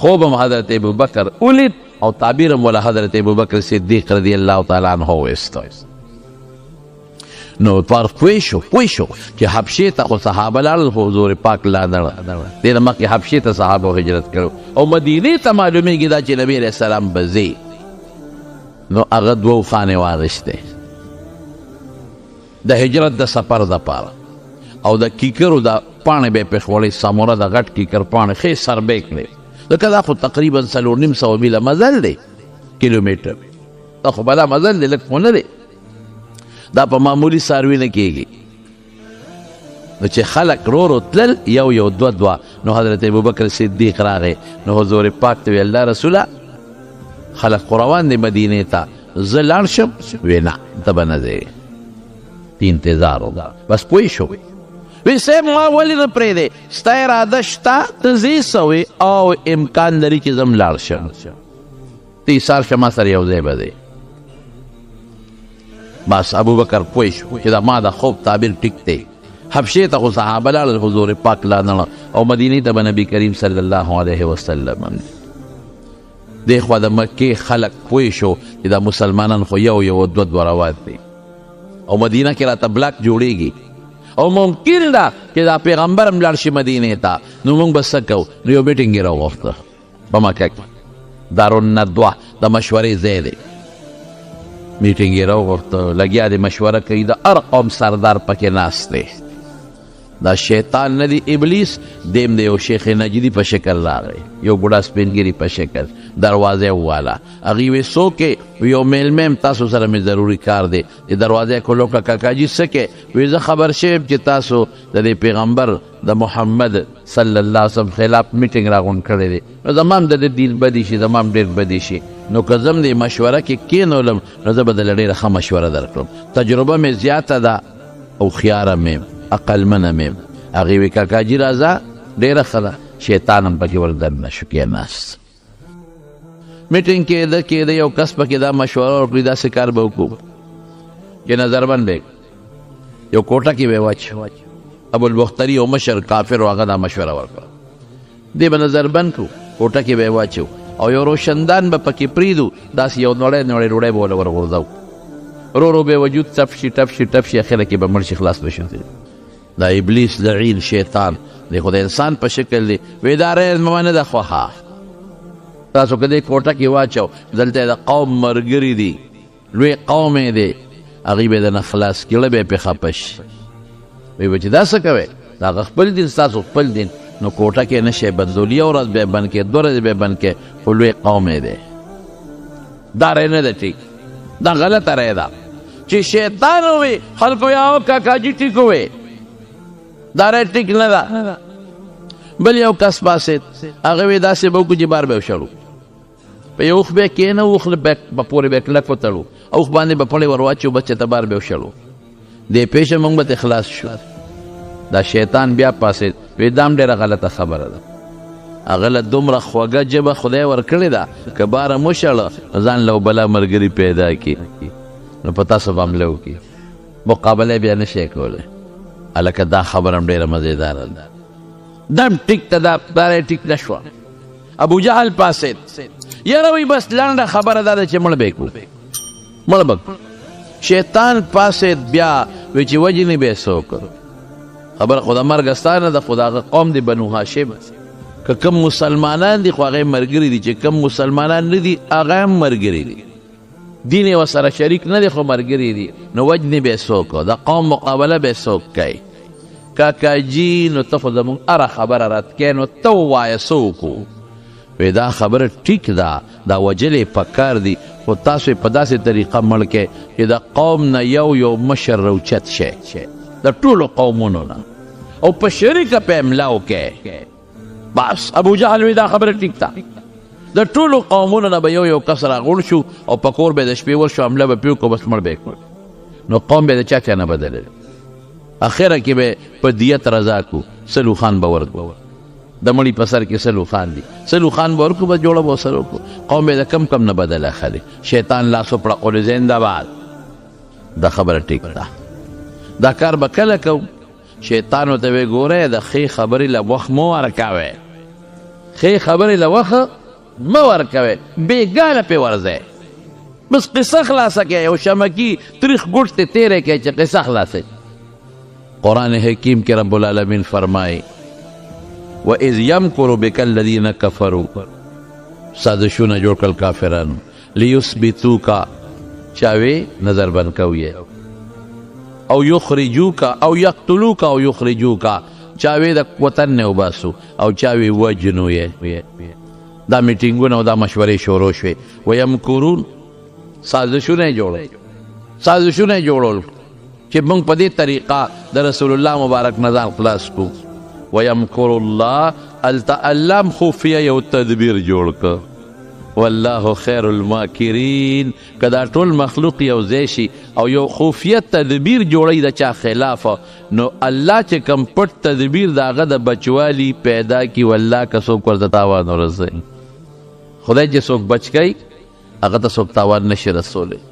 خوب هم حضرت ابوبکر ولید، او تعبیر هم ولا حضرت ابوبکر صدیق رضی الله تعالی عنه وایسته. نو پر پوه شو چې حبشې ته خو صحابه لاړل، خو حضور پاک لا دړه دې نه مخکې حبشې ته صحابه هجرت کړو، او مدینې ته معلومېږي دا چې نبي علیه السلام به ځي. نو هغه دوه خانې واغېستې د هجرت د سفر دپاره، او د کیکرو د پاڼې به یې پېښوړې، سموره د غټ کیکر پاڼې ښې سربې کړې، ځکه دا خو تقریبا 4.5 میله مزل دی، کیلومیټر، دا خو بلا مزل دی، لږ خو نه دی، دا په معمولي څاروي نه کېږي. نو چې خلک رو تلل یو دوه، نو حضرت ابوبکر صدیق راغی، نو حضور پاک ته وی الله رسوله خلک خو روان دی مدینې ته، زه لاړ شم؟ وی نه ته به نه ځې، انتظار وکړه. بس پوه شو، وی صاحب ما ولې نه پرېږدې، ستا اراده شته ته ځې سوې، او امکان لري چې زه م لاړ شم، ته ایثار شه ما سره یو ځای به دی. بس ابوبکر پوه شو چې دا ما د خوب تعبیر ټیک دی. حبشې ته خو صحابه لاړل، حضور پاک لا نړه، او مدینې ته به نبي کریم صلی الله علیه وسلم. دې خوا د مکې خلک پوه شو چې دا مسلمانان خو یو دوه روان دي، او مدینه کې راته بلاک جوړېږي، او ممکن ده چې دا پیغمبر هم لاړ شي مدینې ته، نو موږ به څه کوو؟ نو یو میټینګ یې راوغوښته په مکه کې، دارالندوه د مشورې ځای دی. میټینګ یې راوغوښته، لګیا دی مشوره کوي، د هر قوم سردار پکې ناست دی، دا شیطان نه دی ابلیس، دیم د یو شیخ نجدي په شکل راغی، یو بوډا سپینګیري په شکل، دروازه وواله. هغې وی څوک یو میلمه یم، تاسو سره مې ضروري کار دی. د دروازه کلو کړه کاکاجي څه کې؟ وی زه خبر شویم چې تاسو د دې پیغمبر د محمد صلی الله علیه وسلم خلاف میټینګ راغونډ کړی دی، نو زما هم د دې دین بدي شي، زما هم ډېر بدي شي، نو که زه هم دې مشوره کې کېنولم نو زه به درله ډېره ښه مشوره درکړم، تجربه مې زیاته ده او خیاره مې عقلمنه مې. هغې وی کاکاجي راځه ډېره ښه ده، شیطان هم پکې ور دننه شو، کېناست. میټینګ کېده یو کس پکې دا مشوره وکړي داسې کار به وکړو چې نظربند به یو کوټه کې به واچو، ابوالبختري یو مشر کافر و هغه دا مشوره ورکړه، دې به نظربند کړو، کوټه کې به واچو، او یو روشندان به پکې پرېږدو، داسې یو نوړی ډوډۍ به ورله ورغورځو، ورو به وجود تپ شي اخره کې به مړ شي، خلاص به شي. دا ابلیس لعین شیطان دی، خو د انسان په شکل دی. وی دا رایه زما نه ده خوښه، تاسو که دې کوټه کې واچو، دلته د قوم ملګري دي، لوی قوم یې دی، هغوی به یې درنه خلاص کړي، به یې پرې خفه شي. وی به چې دا څه کوئ؟ دا هغه خپل دین، ستاسو خپل دین، نو کوټه کې نه شی بندولی، یو ورځ به یې بند کړې، 2 ورځې به یې بند کړې، خو لوی قوم یې دی. دا رایه نه ده ټیک، دا غلطه رایه ده چې شیطان ووی خلکو یا کاکاجي ټیک ووی، دا رایه ټیک نه ده. بل یو کس پاسېد، هغه وی داسې به وکړو چې بار به وشړو، په یو اوښ به کېنه، اوښ به پورې به کلک وتړو، اوښ باندې به پړې ور واچو، بس چې ته بار به وشړو، دې پیشه موږ به ترې خلاص شو. دا شیطان بیا پاسېد، وی دا هم ډېره غلطه خبره ده، هغه له دومره خوږه ژبه خدای ورکړې ده که باره مشړه ځان له بله ملګري پیدا کړي نو په تاسو به حمله وکړي مقابله بیا نه شي کولی هلکه دا خبره هم ډېره مزېداره ده دم ټیک ته دا باره ټیک نه شوه ابو جهل پاسېد یاره وایي بس لنډه خبره دا ده چې مړ به یې کړو مړ به شیطان پاسېد بیا وایي چې وجنې به یې څوک خبره خو د مرګ ستا نه ده خو د هغه قوم د بنو هاشم که کم مسلمانان دي خو هغه یې ملګري دي چې کم مسلمانان نه دي هغه هم ملګري دي دین یې ورسره شریک نه دی خو ملګري دي نو وجنې به یې څوک د قوم مقابله به یې څوک کوي کاکاجي نو ته خو زموږ هره خبره رد کوې نو ته ووایه څه وکړو وی دا خبره ټیک ده دا وجل یې پکار دي خو تاسو یې په داسې طریقه مړ کړئ چې د قوم نه یو مشر راوچت شي د ټولو قومونو نه او په شریکه په املا وکړئ بس ابو جهل وی دا خبره ټیک ده د ټولو قومونو نه به یو کس راغونډ شو او په کور به د شپې ورشو حمله به پې وکړو بس مړ به یې کړو نو قوم به د چا نه بدلل اخره کې به په دیت رضا کو سلو خان به ورکو د مړي په سر کې سلو خان دي سلو خان به ورکو بس جوړه به ورسره وکړو قوم به د کم نه بدل اخلي شیطان لاسو پړه قول زنده باد دا خبره ټیک ده دا کار به کله کوو شیطان ورته وی ګوره د ښې خبرې له وخت مه ورکوئ ښې خبرې له وخت مه ورکوئ بېګانه پې ورځئ بس قصه خلاصه کړئ یو شمکي تریخ ګوټ ته تېری کړئ چې قصه خلاصه قرآن حکیم کې رب العالمین فرمایي وَإِذْ يَمْكُرُ بِكَ الَّذِينَ كَفَرُوا سازشونه جوړ کړل کافرانو لِيُثْبِتُوكَ چاوې نظر بند کوي او یخرجوک او یقتلوک او یخرجوک چاوې د وطن نه وباسو او چاوې وجنو یې دا میټینګونه او دا مشورې شروع شوې ویمکرون سازشونه جوړول چې موږ په دې طریقه د رسول الله مبارک نه ځان خلاص کړو ویمکر الله الله هم خفیه یو تدبیر جوړ کړ والله خیر الماکرین که دا ټول مخلوق یو ځای شي او یو خفیه تدبیر جوړی د چا خلافه نو الله چې کم پټ تدبیر د هغه د بچوالي پیدا کي والله که څوک ورته تاوان ورسوي خدای چې څوک بچ کوي هغه ته څوک تاوان نشي رسولی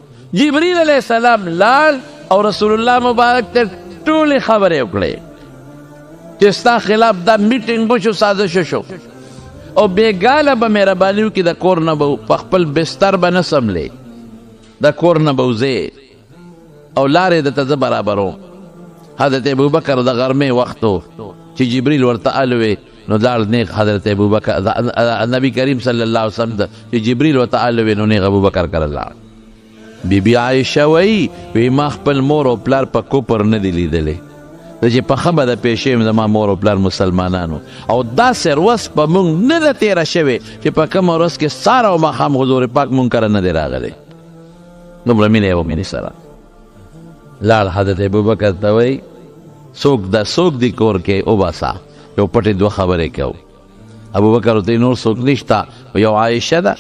جبریل علیه السلام لال او رسول الله مبارک ته ټولې خبرې وکړې چې ستا خلاف دا میټینګ وشو سازش شو او بیګاله به مهرباني وکړي د کور نه به په خپل بستر به نه سملې د کور نه به وځې او لارې درته زه برابروم حضرت ابوبکر د غرمې وخت و چې جبریل ورته الوې نو لاړ نیغ حضرت ابوبکر نبی کریم صلی الله علیه وسلم ته چې جبریل ورته الوې نو نیغ ابوبکر کره لاړ بیبي عایشه وایي ما خپل مور او پلار په کوپر نه دي لیدلی چې په خبره د پیښې زما مور او پلار مسلمانانو او داسې ورځ په موږ نه ده تېره شوې چې په کومه ورځ کې سهار او ماښام حضور پاک موږ کره نه دی راغلی دومره مینه یې وه مینې سره لاړ حضرت ابوبکر ته وایي څوک دی کور کې وباسه یو پټې دوه خبرې کوو ابوبکر ورته نور څوک نشته یو عایشه ده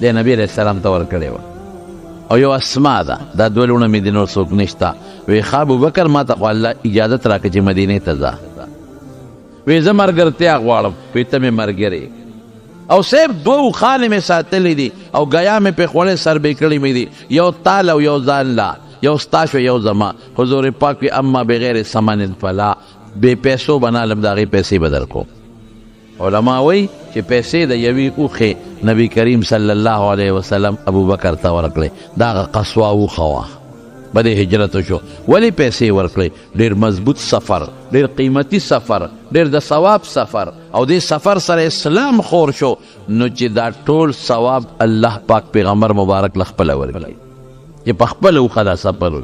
د نبي علیه السلام ته ورکړې وه او یو اسما ده دا دوه لوڼه مې د نور څوک نشته وی ښه ابوبکر ما ته خو الله اجازت راکړه چې مدینې ته ځه وی زه ملګرتیا غواړم وی ته مې ملګری او صاحب دوه اوښانې مې ساتلې دي او ګیا مې پې خوړې سربې کړې مې دي یو تال او یو ځان لا یو ستا شو یو زما حضور پاک وی اما بغیر ثمن فلا بې پیسو به نالم د هغې پیسې به درکوم علما وایي چې پیسې د یوې اوښې نبی کریم صلی الله علیه وسلم ابوبکر ته ورکړې دا هغه قصوا اوښه وه به د هجرت شو ولې پیسې ورکړې ډېر مضبوط سفر ډېر قیمتي سفر ډېر د ثواب سفر او دې سفر سره اسلام خور شو نو چې دا ټول ثواب الله پاک پیغمبر مبارک له خپله ورکړي چې په خپله اوښه دا سفر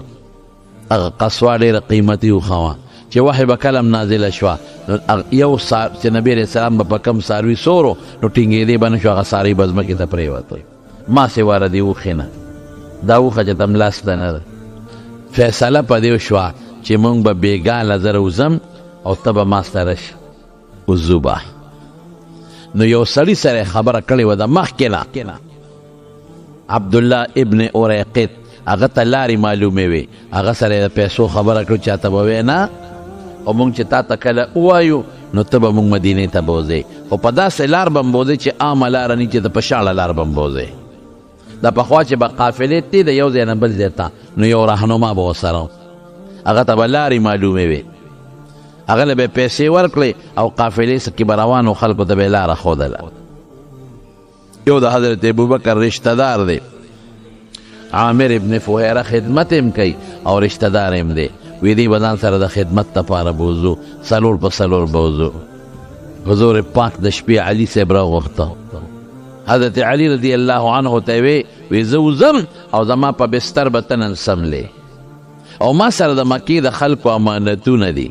هغه قصوا ډېره قیمتي اوښه وه چې وحی به کلم نازله شوه نو یو چې نبي علیه السلام به په کم څاروي سورو نو ټینګېدې به نه شو هغه څاروي به ځمکې ته پرېوته ما سوا د دې اوښې نه دا اوښه چې ته ملاسته نه ده فیصله په دې وشوه چې موږ به بېګانه زه روزم او ته به ما سره شي وځو به نو یو سړي سره خبره کړې وه د مخکې نه عبدالله ابن اریقط هغه ته لارې معلومې وې هغه سره د پیسو خبره کړو چاته به وې نه او مونږ چې تا ته کله ووایو نو ته به مونږ مدینې ته بوځې خو په داسې لار به م بوځې چې عامه لاره نه چې د په شاړه لار به م بوځې دا پخوا چې به قافلې تلې د یو ځای نه بل ځای ته نو یو رهنما به ورسره هغه ته به لارې معلومې وې هغه له به پیسې ورکړې او قافلې کې به روانو خلکو ته به یې لاره ښودله یو د حضرت ابوبکر رشته دار دی عامر ابن فهیره خدمت هم کوي او رشته دار هم دی وی دی به ځان سره د خدمت دپاره بوځو څلور په څلور بوځو حضور پاک د شپې علي صاحب راغوښته حضرت علي رضی الله عنه ته وی زه وځم او زما په بستر به ته نن څملې او ما سره د مکې د خلکو امانتونه دي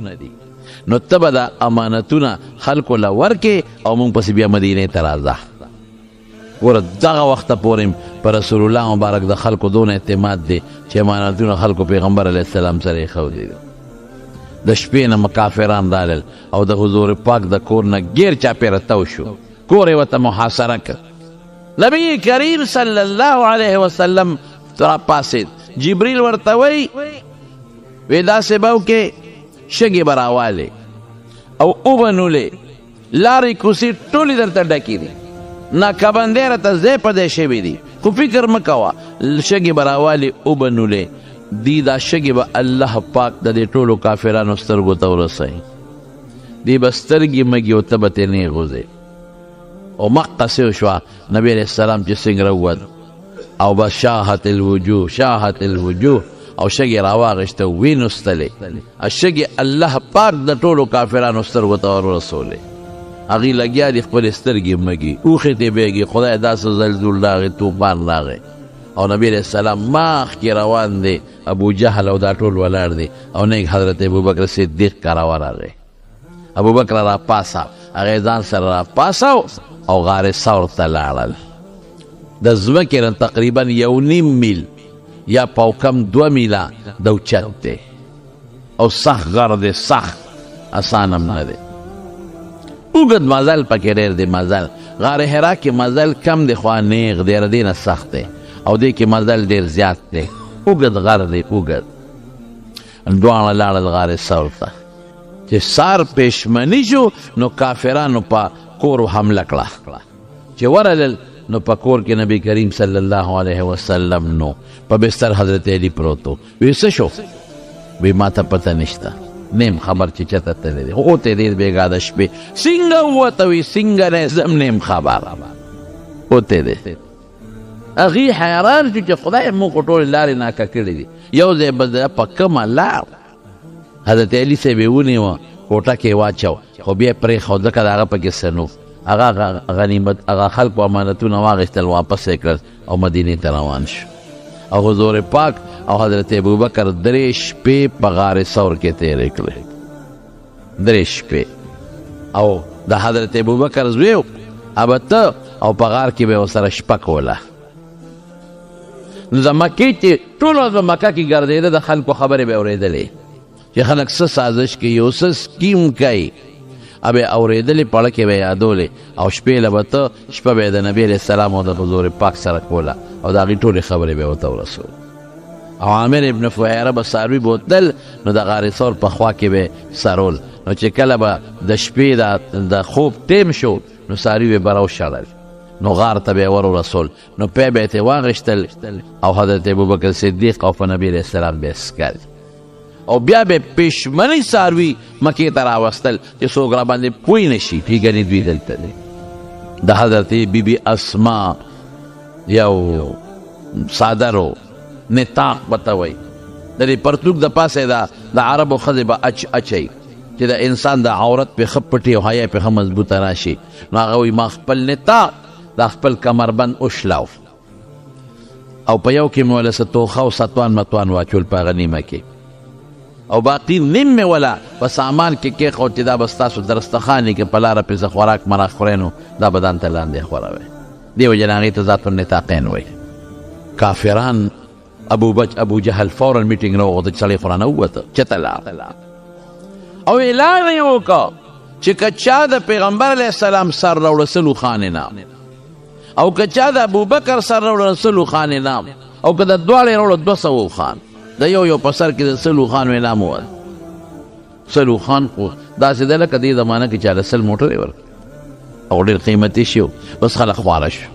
نو ته به د امانتونه خلکو له ورکې او مونږ پسې بیا مدینې ته راځه ګوره دغه وخته پورې په رسول الله مبارک د خلکو دون اعتماد دی چې امانتونه خلکو پیغمبر علیه السلام سره یې ښودي دي د شپې نه کافران رالل او د حضور پاک د کور نه ګیر چاپېره تو شو کور یې ورته محاصره کړ نبی کریم صلی الله علیه وسلم راپاڅېد جبریل ورته وی داسې به وکې شګې به راوالې او وبنولې لارې کوڅې ټولې درته ډکې دي ناکبندۍ راته ځای په ځای شوي دي خو فکر مه کوه شګې به راوالې وبنولې دی دا شګې به الله پاک د دې ټولو کافرانو سترګو ته ورسوي دی به سترګې مږي او ته به ترې نه غوځې او مقصې وشوه نبی علیه السلام چې څنګه راووت او بس شاهت الوجوه شاهت الوجوه او شګې راواغېسته وینوستلې شګې الله پاک د ټولو کافرانو سترګو ته ورسولې هغې لګیا دي خپلې سترګې مږي اوښې ته بیږي خدای داسې زلزول راغی طوفان راغی او نبی علیه السلام مخکې روان دی ابو جهل او دا ټول ولاړ دی او نیک حضرت ابوبکر صدیق کا راورغی ابوبکر راپاسه هغې ځان سره راپاسه او غار ثور ته لاړل د ځمکې نه تقریبا 1.5 میل یا پاوکم 2 میله د اوچت دی او سخت غر دی سخت اسان هم نه دی اوږد مزل پکې ډېر دی مزل غار حرا کې مزل کم دی خو نیغ دی د دې نه سخت دی او دې کې مزل ډېر زیات دی اوږد غر دی اوږد دواړه لاړل غار ثور ته چې سار پېشمني شو نو کافرانو په کور حمله کړه چې ورغلل نو په کور کې نبی کریم صلی الله علیه وسلم نو په بستر حضرت علی پروت و وی څه شو وی ما ته پته نشته نیم خبر چې چېرته تللی دی اوتې ډېر بېګا د شپې څنګه ووته وی څنګه نه زم نیم خبر اوتې دی هغې حیران شو چې خدای موږ ټولې لارې ناکه کړې دي یو ځای به په کومه لار حضرت علی صاحب یې ونیوه کوټه کې واچو خو بیا یې پرېښود ځکه د هغه پکې څه نو هغه غنیمت هغه خلکو امانتونه واخیستل واپس یې کړل او مدینې ته روان شو او حضور پاک او حضرت ابوبکر 3 شپې په غار ثور کې تېرې کړې 3 شپې او د حضرت ابوبکر زوی ابته او په غار کې به یې ورسره شپه کوله نو د مکې چې ټول ورځ به مکه کې ګرځېده د خلکو خبرې به یې اورېدلې چې خلک څه سازش کوي او څه سکیم کوي اب اورېدلې پړه کې به یادولې او شپې له به ته شپه به یې د نبي علیه السلام او د حضور پاک سره کوله او د هغې ټولې خبرې به یې ورته ورسول او عامر ابن فهیره به څاروي بوتل نو د غار ثور په خوا کې به سرول نو چې کله به د شپې د خوب ټیم شو نو څاروي به به راوشړل نو غار ته به یې ور ورسول نو پی به یې ترې واغېستل او حضرت ابوبکر صدیق او په نبي علیه السلام به یې څکل او بیا به پېشمنۍ څاروي مکې ته راوستل چې څوک را باندې پوه نه شي ټیګنې دوی دلته دی د حضرت بیبي اسما یو څادر و نطاق ورته وایي د دې پرتوګ د پاسه د عربو ښځې به اچوي چې د انسان د عورت پې ښه پټي او حیا پې ښه مضبوطه راشي نو هغه وایي ما خپل نطاق دا خپل کمربند وشلاو او په یو کې مې وله څه توخه او ستوان متوان واچول په هغه نیمه کې او باقي نیم مې وله په سامان کې کېښود چې دا به ستاسو درستخانې کې په لاره پې زه خوراک مراک خورئ نو دا به ځان ته لاندې خوروئ دې وجې نه هغې ته ذات النطاقین وایي کافران ابو جهل فورا میټینګ راوغوښته چې سړی خو رانه ووته چېرته لاړ او اعلان یې وکړه چې که چا د پیغمبر علیه السلام سر راوړه سلو خانې نام او که چا د ابوبکر سر راوړه سلو خانې نام او که د دواړې راوړه 200 خان د یو په سر کې د سلو خانو انعام ووت سلو خان خو داسې ده لکه دې زمانه کې چاله سل موټرې ورکړي او ډېر قیمتي شي بس خلک خواره شو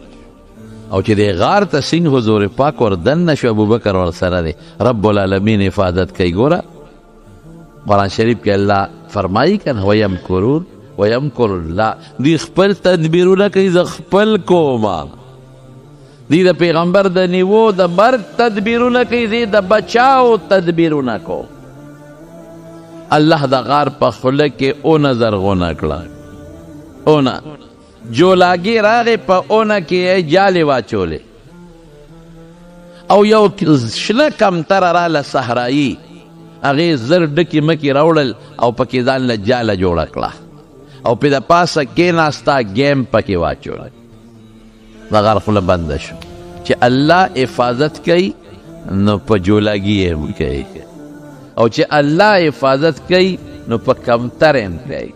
او چې دې غار ته سنګ حضور پاک ور دننه شو ابوبکر ورسره دی رب العالمین حفاظت کوي ګوره قرآن شریف کې الله فرمایي کنه ویمکرون ویمکر الله دوی خپل تدبیرونه کوي زه خپل کومه دی د پیغمبر د نیوو د مرګ تدبیرونه کوي دی د بچاو تدبیرونه کو الله د غار په خوله کې اونه زرغونه کړه اونه جولاګي راغې په اونه کې جالې واچولې او یو شنه کمتره راله صحرایي هغې زر ډکې مکې راوړل او پکې ځان له جاله جوړه کړه او پې د پاسه کېناستا گیم پکې واچوله د غار خوله بنده شو چې الله حفاظت کوي نو په جولاګي یې کوي او چې الله حفاظت کوي نو په کمتر یې کوي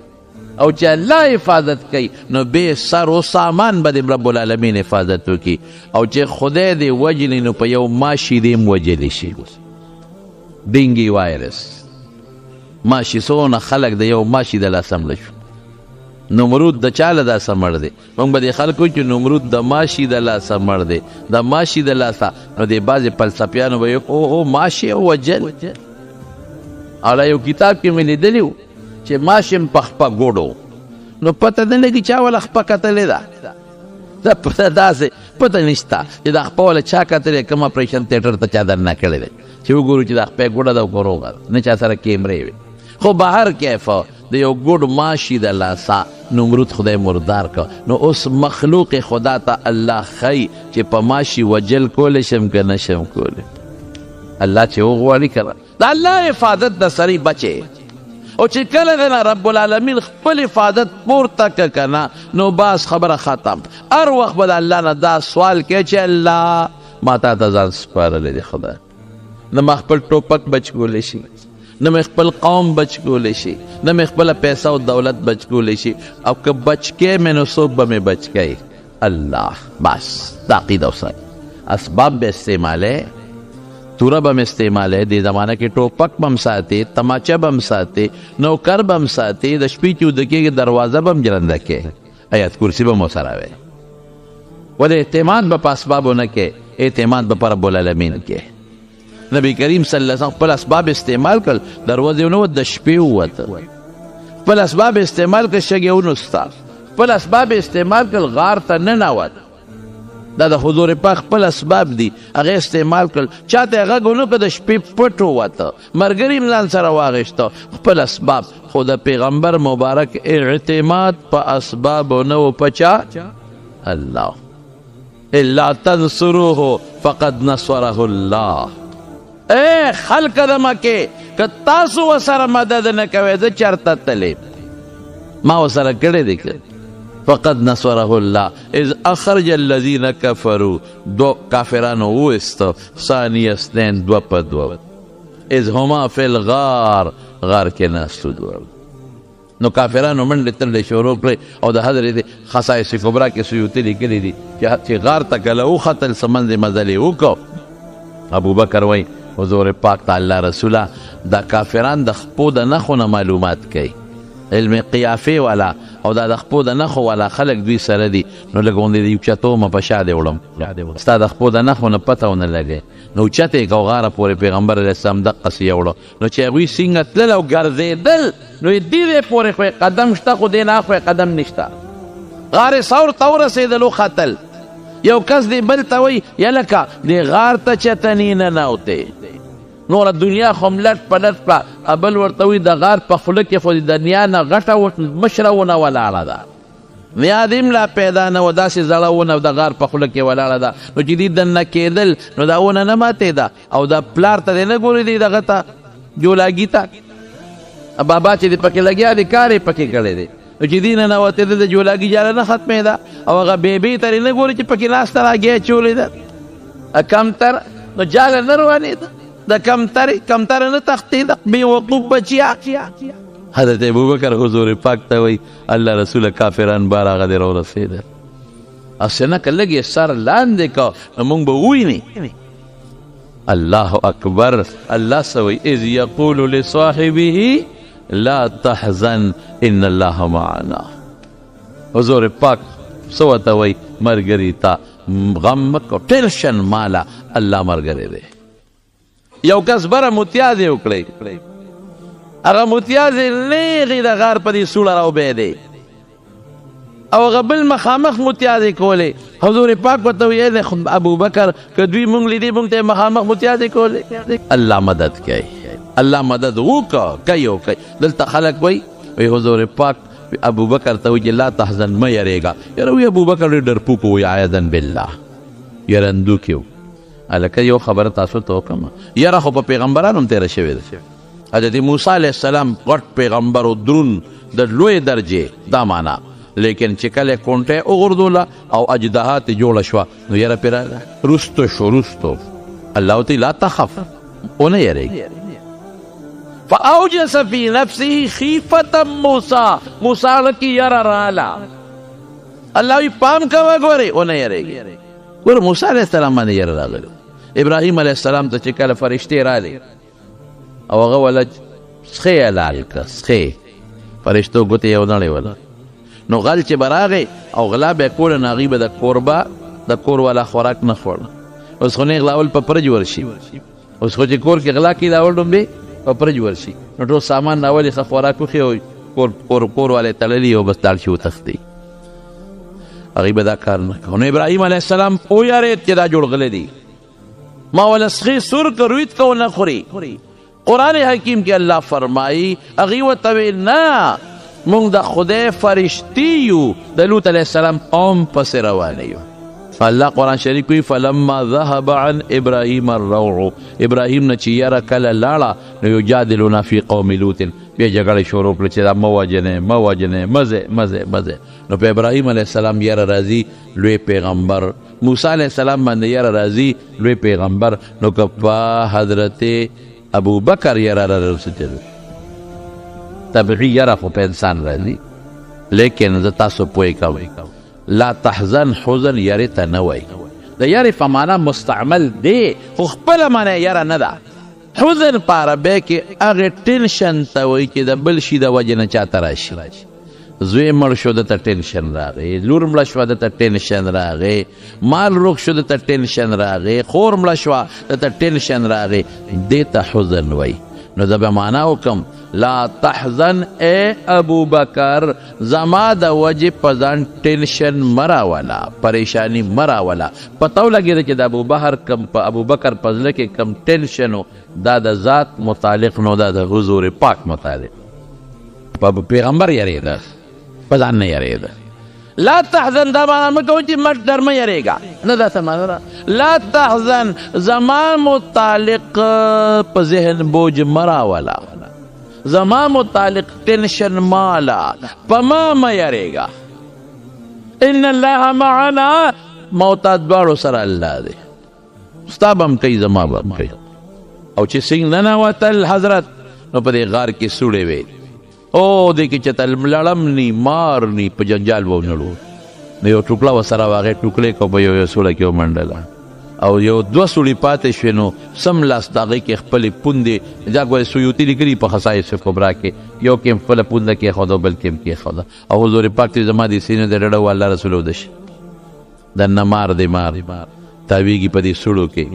او چې الله حفاظت کوي نو بې سر و سامان به د رب العالمین حفاظت وکړي او چې خدای دې وجلي نو په یو ماشي دې هم وجلی شي ډینګي وایرس ماشي څونه خلک د یو ماشي د لاسه مړه شو نمرود د چاله دا سمړ دی موږ به د خلکو چې نمرود د ماشي د لاسه مړ دی د ماشي د لاسه نو د بعضې فلسفیانو به او ماشي وجل او یو کتاب کې مې لیدلی و چې ماشي م په خپه ګوډو نو پته نه لګي چا وله خپه کتلې ده دا پته داسې پته نشته چې دا خپه وله چا کتلې کوم اپریشن تیټر ته چا درنه کړی دی چې وګورو چې دا خپې ګوډه ده وګوروغه نه چا سره کیمرې وي خو بهر کیفه د یو ګوډ ماشي د لاسه نمرود خدای مردار که نو اوس مخلوق خدا ته الله خی چې په ماشي وجل کولی شم که نشم کولی الله چې وغواړي کنه د الله حفاظت د سړي بچې او چې کله دی نه رب العالمین خپل حفاظت پورته که که نه نو باز خبره ختم هر وخت به د الله نه دا سوال کوي چې الله ما تا ته ځان سپارلی دی خدای نه ما خپل ټوپک بچ کولی شي نه مې خپل قوم بچ کولی شي نه مې خپله پیسه او دولت بچ کولی شي او که بچ کې مې نو څوک به مې بچ کوي الله بس دا عقیده وساتئ اسباب به استعمالی توره به م استعمالی دې زمانه کې ټوپک به م ساتې تماچه به م ساتې نوکر به م ساتې د شپې چې وده کېږي دروازه به م جرنده کې ایت کرسي به مو سره وی ولې اعتماد به په اسبابو نه کې اعتماد به په رب العالمین کې نبی کریم صلی الله علیه وسلم خپل اسباب استعمال کړل دروازې ونه د شپې ووته خپل اسباب استعمال کړل شګې ونسته خپل اسباب استعمال کړل غار ته ننوت دا د حضور پاک خپل اسباب دي هغه استعمال کړل چاته هغه غونو که د شپې پټ ووته ملګري م ځان سره واغېسته خپل اسباب خو د پیغمبر مبارک اعتماد په اسبابو نه و په چا الله الا تنصروه فقد نصره الله اے خلق د مکې که تاسو ورسره مدد نه کوئ زه چېرته تلې ما ورسره کړی دی که فقد نصره الله اذ اخرج الذین کفروا دو کافرانو وویسته ثانی اثنین دو په دو اذ هما فی الغار غار کې ناستو دواړه نو کافرانو منډې ترډې شروع کړې او د حضرت خصائص کبرا کې سیوطي لیکلي دي چې غار ته کله وختل څه منځې مزلې وکړو ابوبکر وایي حضور پاک ته الله رسوله دا کافران د خپو د نښو نه معلومات کوي علم قیافې والا او دا د خپو د نښو والا خلک دوی سره دي نو لږ غوندې د یو چتومه په شا دې وړم ستا د خپو د نښو نه پته ونه لګی نو اوچته یې که غاره پورې پیغمبر علیه السلام دقسې یوړه نو چې هغوی څنګه تلل او ګرځېدل نو یې دې پورې خو قدم شته خو دې نه خو قدم نشته غار ثور ته ورسېدل وختل یو کس دی بل ته وایي یلکه دې غار ته چتنې ننوتې نوره دنیا خو م لټ په لټ کړه بل ورته وایي د غار په خوله کې خو د دنیا نه غټه مشره ونه ولاړه ده نیا دې هم لا پیدا نه وه داسې زړه ونه د غار په خوله کې ولاړه ده نو چې دې دننه کېدل نو دا ونه نه ماتېده او دا پلار ته دې نه ګورې دی دغه ته جولاګي ته بابا چې دې پکې لګیا دی کار یې پکې کړی دی نو چې دې ننوتېده د جولاګي جاله نه ختمېده او هغه بیبي ته دې نه ګورې چې پکې ناسته راګیا اچولې ده کمتر نو جاله نه روانېده د کمتره نه تښتېده بې وقوف بچیا حضرت ابوبکر حضور پاک ته وایي الله رسوله کافران بار هغه دې راورسېدل اسې نه که لږ یې سر لاندې که نو موږ به ووینې الله اکبر الله څه وایي اذ یقول لصاحبه لا تحزن ان الله معنا. حضور پاک سوته وی مرګری تا غم کو ټینشن مالا الله مرګری دی. یو کس بره متیازې وکړی، هغه متیازې لیغې د غار په دې سوړه راوبهدې او هغه بل مخامخ متیازې کولې. حضور پاک ورته ویل ابوبکر که دوی مونږ لیدې مونږ ته مخامخ متیازې کولې. الله مدد کوي، الله مدد وکړه کوي. دلته خلک وی حضور پاک ابوبکر ته وایي لا تحزن مه یریږه. یاره وی ابوبکر ډېر ډرپوک وی عیاذا بالله یرندوکي و. هلکه یو خبره تاسو ته وکړم، یره خو په پیغمبرانو هم تېره شوې ده. حضرت موسی علیه السلام غټ پیغمبر و درون د لوی درجې دا معنا، لیکن چې کله کونټه وغورځوله او اجدها ترې جوړه شوه نو یره پرې راغله رستو شو رستو. الله ورته لا تخف ونه یریږي. فاوجس فی نفسه خیفة موسی، موسی لکی یره راله. الله وی پام کوه ګورې ونه یریږي. ګوره موسی علیه السلام باندې یره راغله. ابراهیم علیه السلام ته چې کله فرشتې راغلې او هغه وله سخې حلال کړه، سخې فرشتو ګوتې یې ونړېوله نو غل چې به راغی او غلا به یې کوله نو هغوی به د کوربه د کور والا خوراک نه خوړه. اوس خو نه غلاول په پرج ورشي، اوس خو چې کور کې غلا کوي راول ډومبې په پرج ورشي نو ټول سامان راولي ښه خوراک وخي او کور والے تړلي او بس لاړ شي وتښتي. هغوی به دا کار نه کوه. نو ابراهیم علیه السلام ویارېد چې دا جوړ غلی دی، ما وله سخې سور که رویت کو نه خوري. قرآن حکیم کې الله فرمایي هغوی ورته ویل نه مونږ د خدای فرشتي یو، د لوط علیه السلام قوم پسې روانه یو. فالله قرآن شریف کوي فلما ذهب عن ابراهیم الروع، ابراهیم نه چې یره کله لاړه نو یجادلنا فی قوم لوط، بیا جګړې شروع کړه چې دا مه وجنې مزه. نو په ابراهیم علیه السلام یره راځي لوی پیغمبر، موسی علیه السلام باندې یره راځي لوی پیغمبر، نو که په حضرت ابو بکر یره رسېدل طبیعي یره خو په انسان راځي. لیکن زه تاسو پوه کوئ لا تحزن حزن یرې ته نه وایي. د یرې په معنا مستعمل دی خو خپله معنا یره نه ده. حزن په عربی کې هغې ټینشن ته وایي چې د بل شي د وجې نه چاته راشي. زوی مړ شو دته ټینشن راغی، لور مړه شوه دته ټینشن راغی، مال روغ شو دته ټینشن راغی، خور مړه شوه دته ټینشن راغی، دې ته حزن وایي. نو زه به معنا وکم لا تحزن اے ابو بکر، زما د وجې په ځان ټینشن مه راوله، پریشانی مه راوله. پته ولګېده چې د ابو بکر په زړه کې کم ټینشن و دا د ذات متعلق نو دا د حضور پاک متعلق. په پیغمبر یریده په ځان نه یریده. لا تحزن دا معنا مه کوئ چې مټ در مه یریږه، نه دا څه معنا ده. لا تحزن زما متعلق په ذهن بوج مه راوله، زما متعلق ټینشن مالا په ما مه یریږه. ان الله معنا، موتا دواړو سره الله دی، ستا به هم کوي زما به هم کوي. او چې سنګ ننوتل حضرت نو په دې غار کې سوړې وې او دې کې چې تل لړم نی مار نی په جنجال به ونړو نو یو ټوکړه ورسره هغې ټوکړې کو په یو سوړه کې ومنډله او یو دوه سوړي پاتې شوې نو سم لاس د هغې کې خپلې پوندې دا ګورې سیوطي لیکلي په خصایص کبرا کې یو کې هم خپله پونده کېښوده بل کې هم کېښوده او حضور پاک ته زما دې سینې د ډډه و الله رسول وده شي دننه مار دې مار تاویږي په دې سوړو کې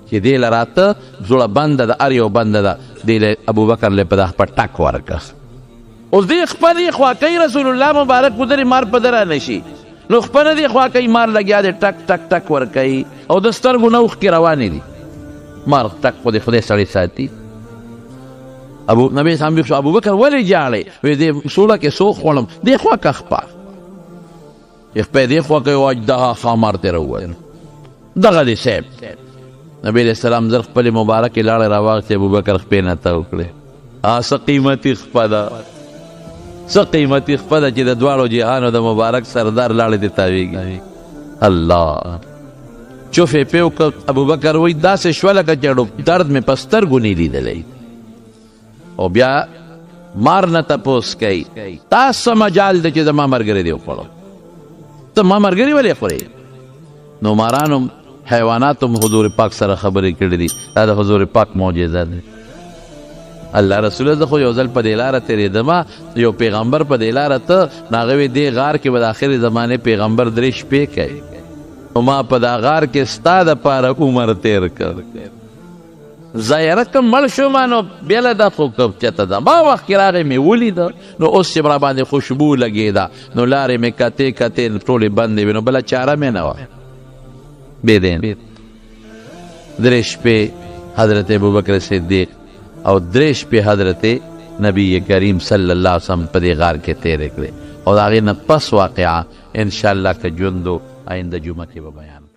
چې دې له راته زوړه بنده ده هر یو بنده ده دې له ابوبکر له په دغه په ټک ورکړه. اوس دې خپلې خوا کوي رسول الله مبارک ودرې مار په ده رانه شي نو خپله دې خوا کوي مار لګیا دی ټک ټک ټک ورکوي او د سترګو نه اوښکې روانې دي مار ټک خو دې خدای سړی ساتي. نبی اسلام شو ابوبکر ولې جاړې وی دې سوړه کې څو خوړم دې خوا که خپه چې خپه دې خوا کوي واجدها خامار ترې وویل دغه دې صاحب نبی علیہ السلام زر خپلې مبارکې لاړې راواغستې ابوبکر خپې نه ته وکړې څه قیمتي خپه ده څه قیمتي خپه ده چې د دواړو جهانو د مبارک سردار لاړې دې تاویږي. الله چوف یې پې وکړ ابوبکر وایي داسې شوه لکه چې درد مې په سترګو نه لیدلی او بیا مار نه تپوس کوي تا څه مجال دی چې زما ملګري دې وخوړو ته ما ملګري ولې خورې نو مارانو حیوانات هم حضور پاک سره خبرې کړې دي دا د حضور پاک معجزه ده. الله رسول زه خو یو ځل په دې لاره تېرېدمه یو پیغمبر په دې لاره ته نو هغه دې غار کې به د آخرې زمانې پیغمبر 3 شپې کوي نو ما په دا غار کې ستا دپاره عمر تېر کړ ظاهره که مړ شوم نو بېله ده خو که چېرته زما وخت کې راغی مې ولیده نو اوس چې راباندې خوشبو لګېده نو لارې مې کتې کتې ټولې بندې وې نو بله چاره مې نه وه بېدین 3 شپې حضرت ابوبکر صدیق او 3 شپې حضرت نبی کریم صلی الله علیه وسلم په دې غار کې تېرې کړې او د هغې نه پس واقعه انشاءالله که ژوند و آینده جمعه کې به بیان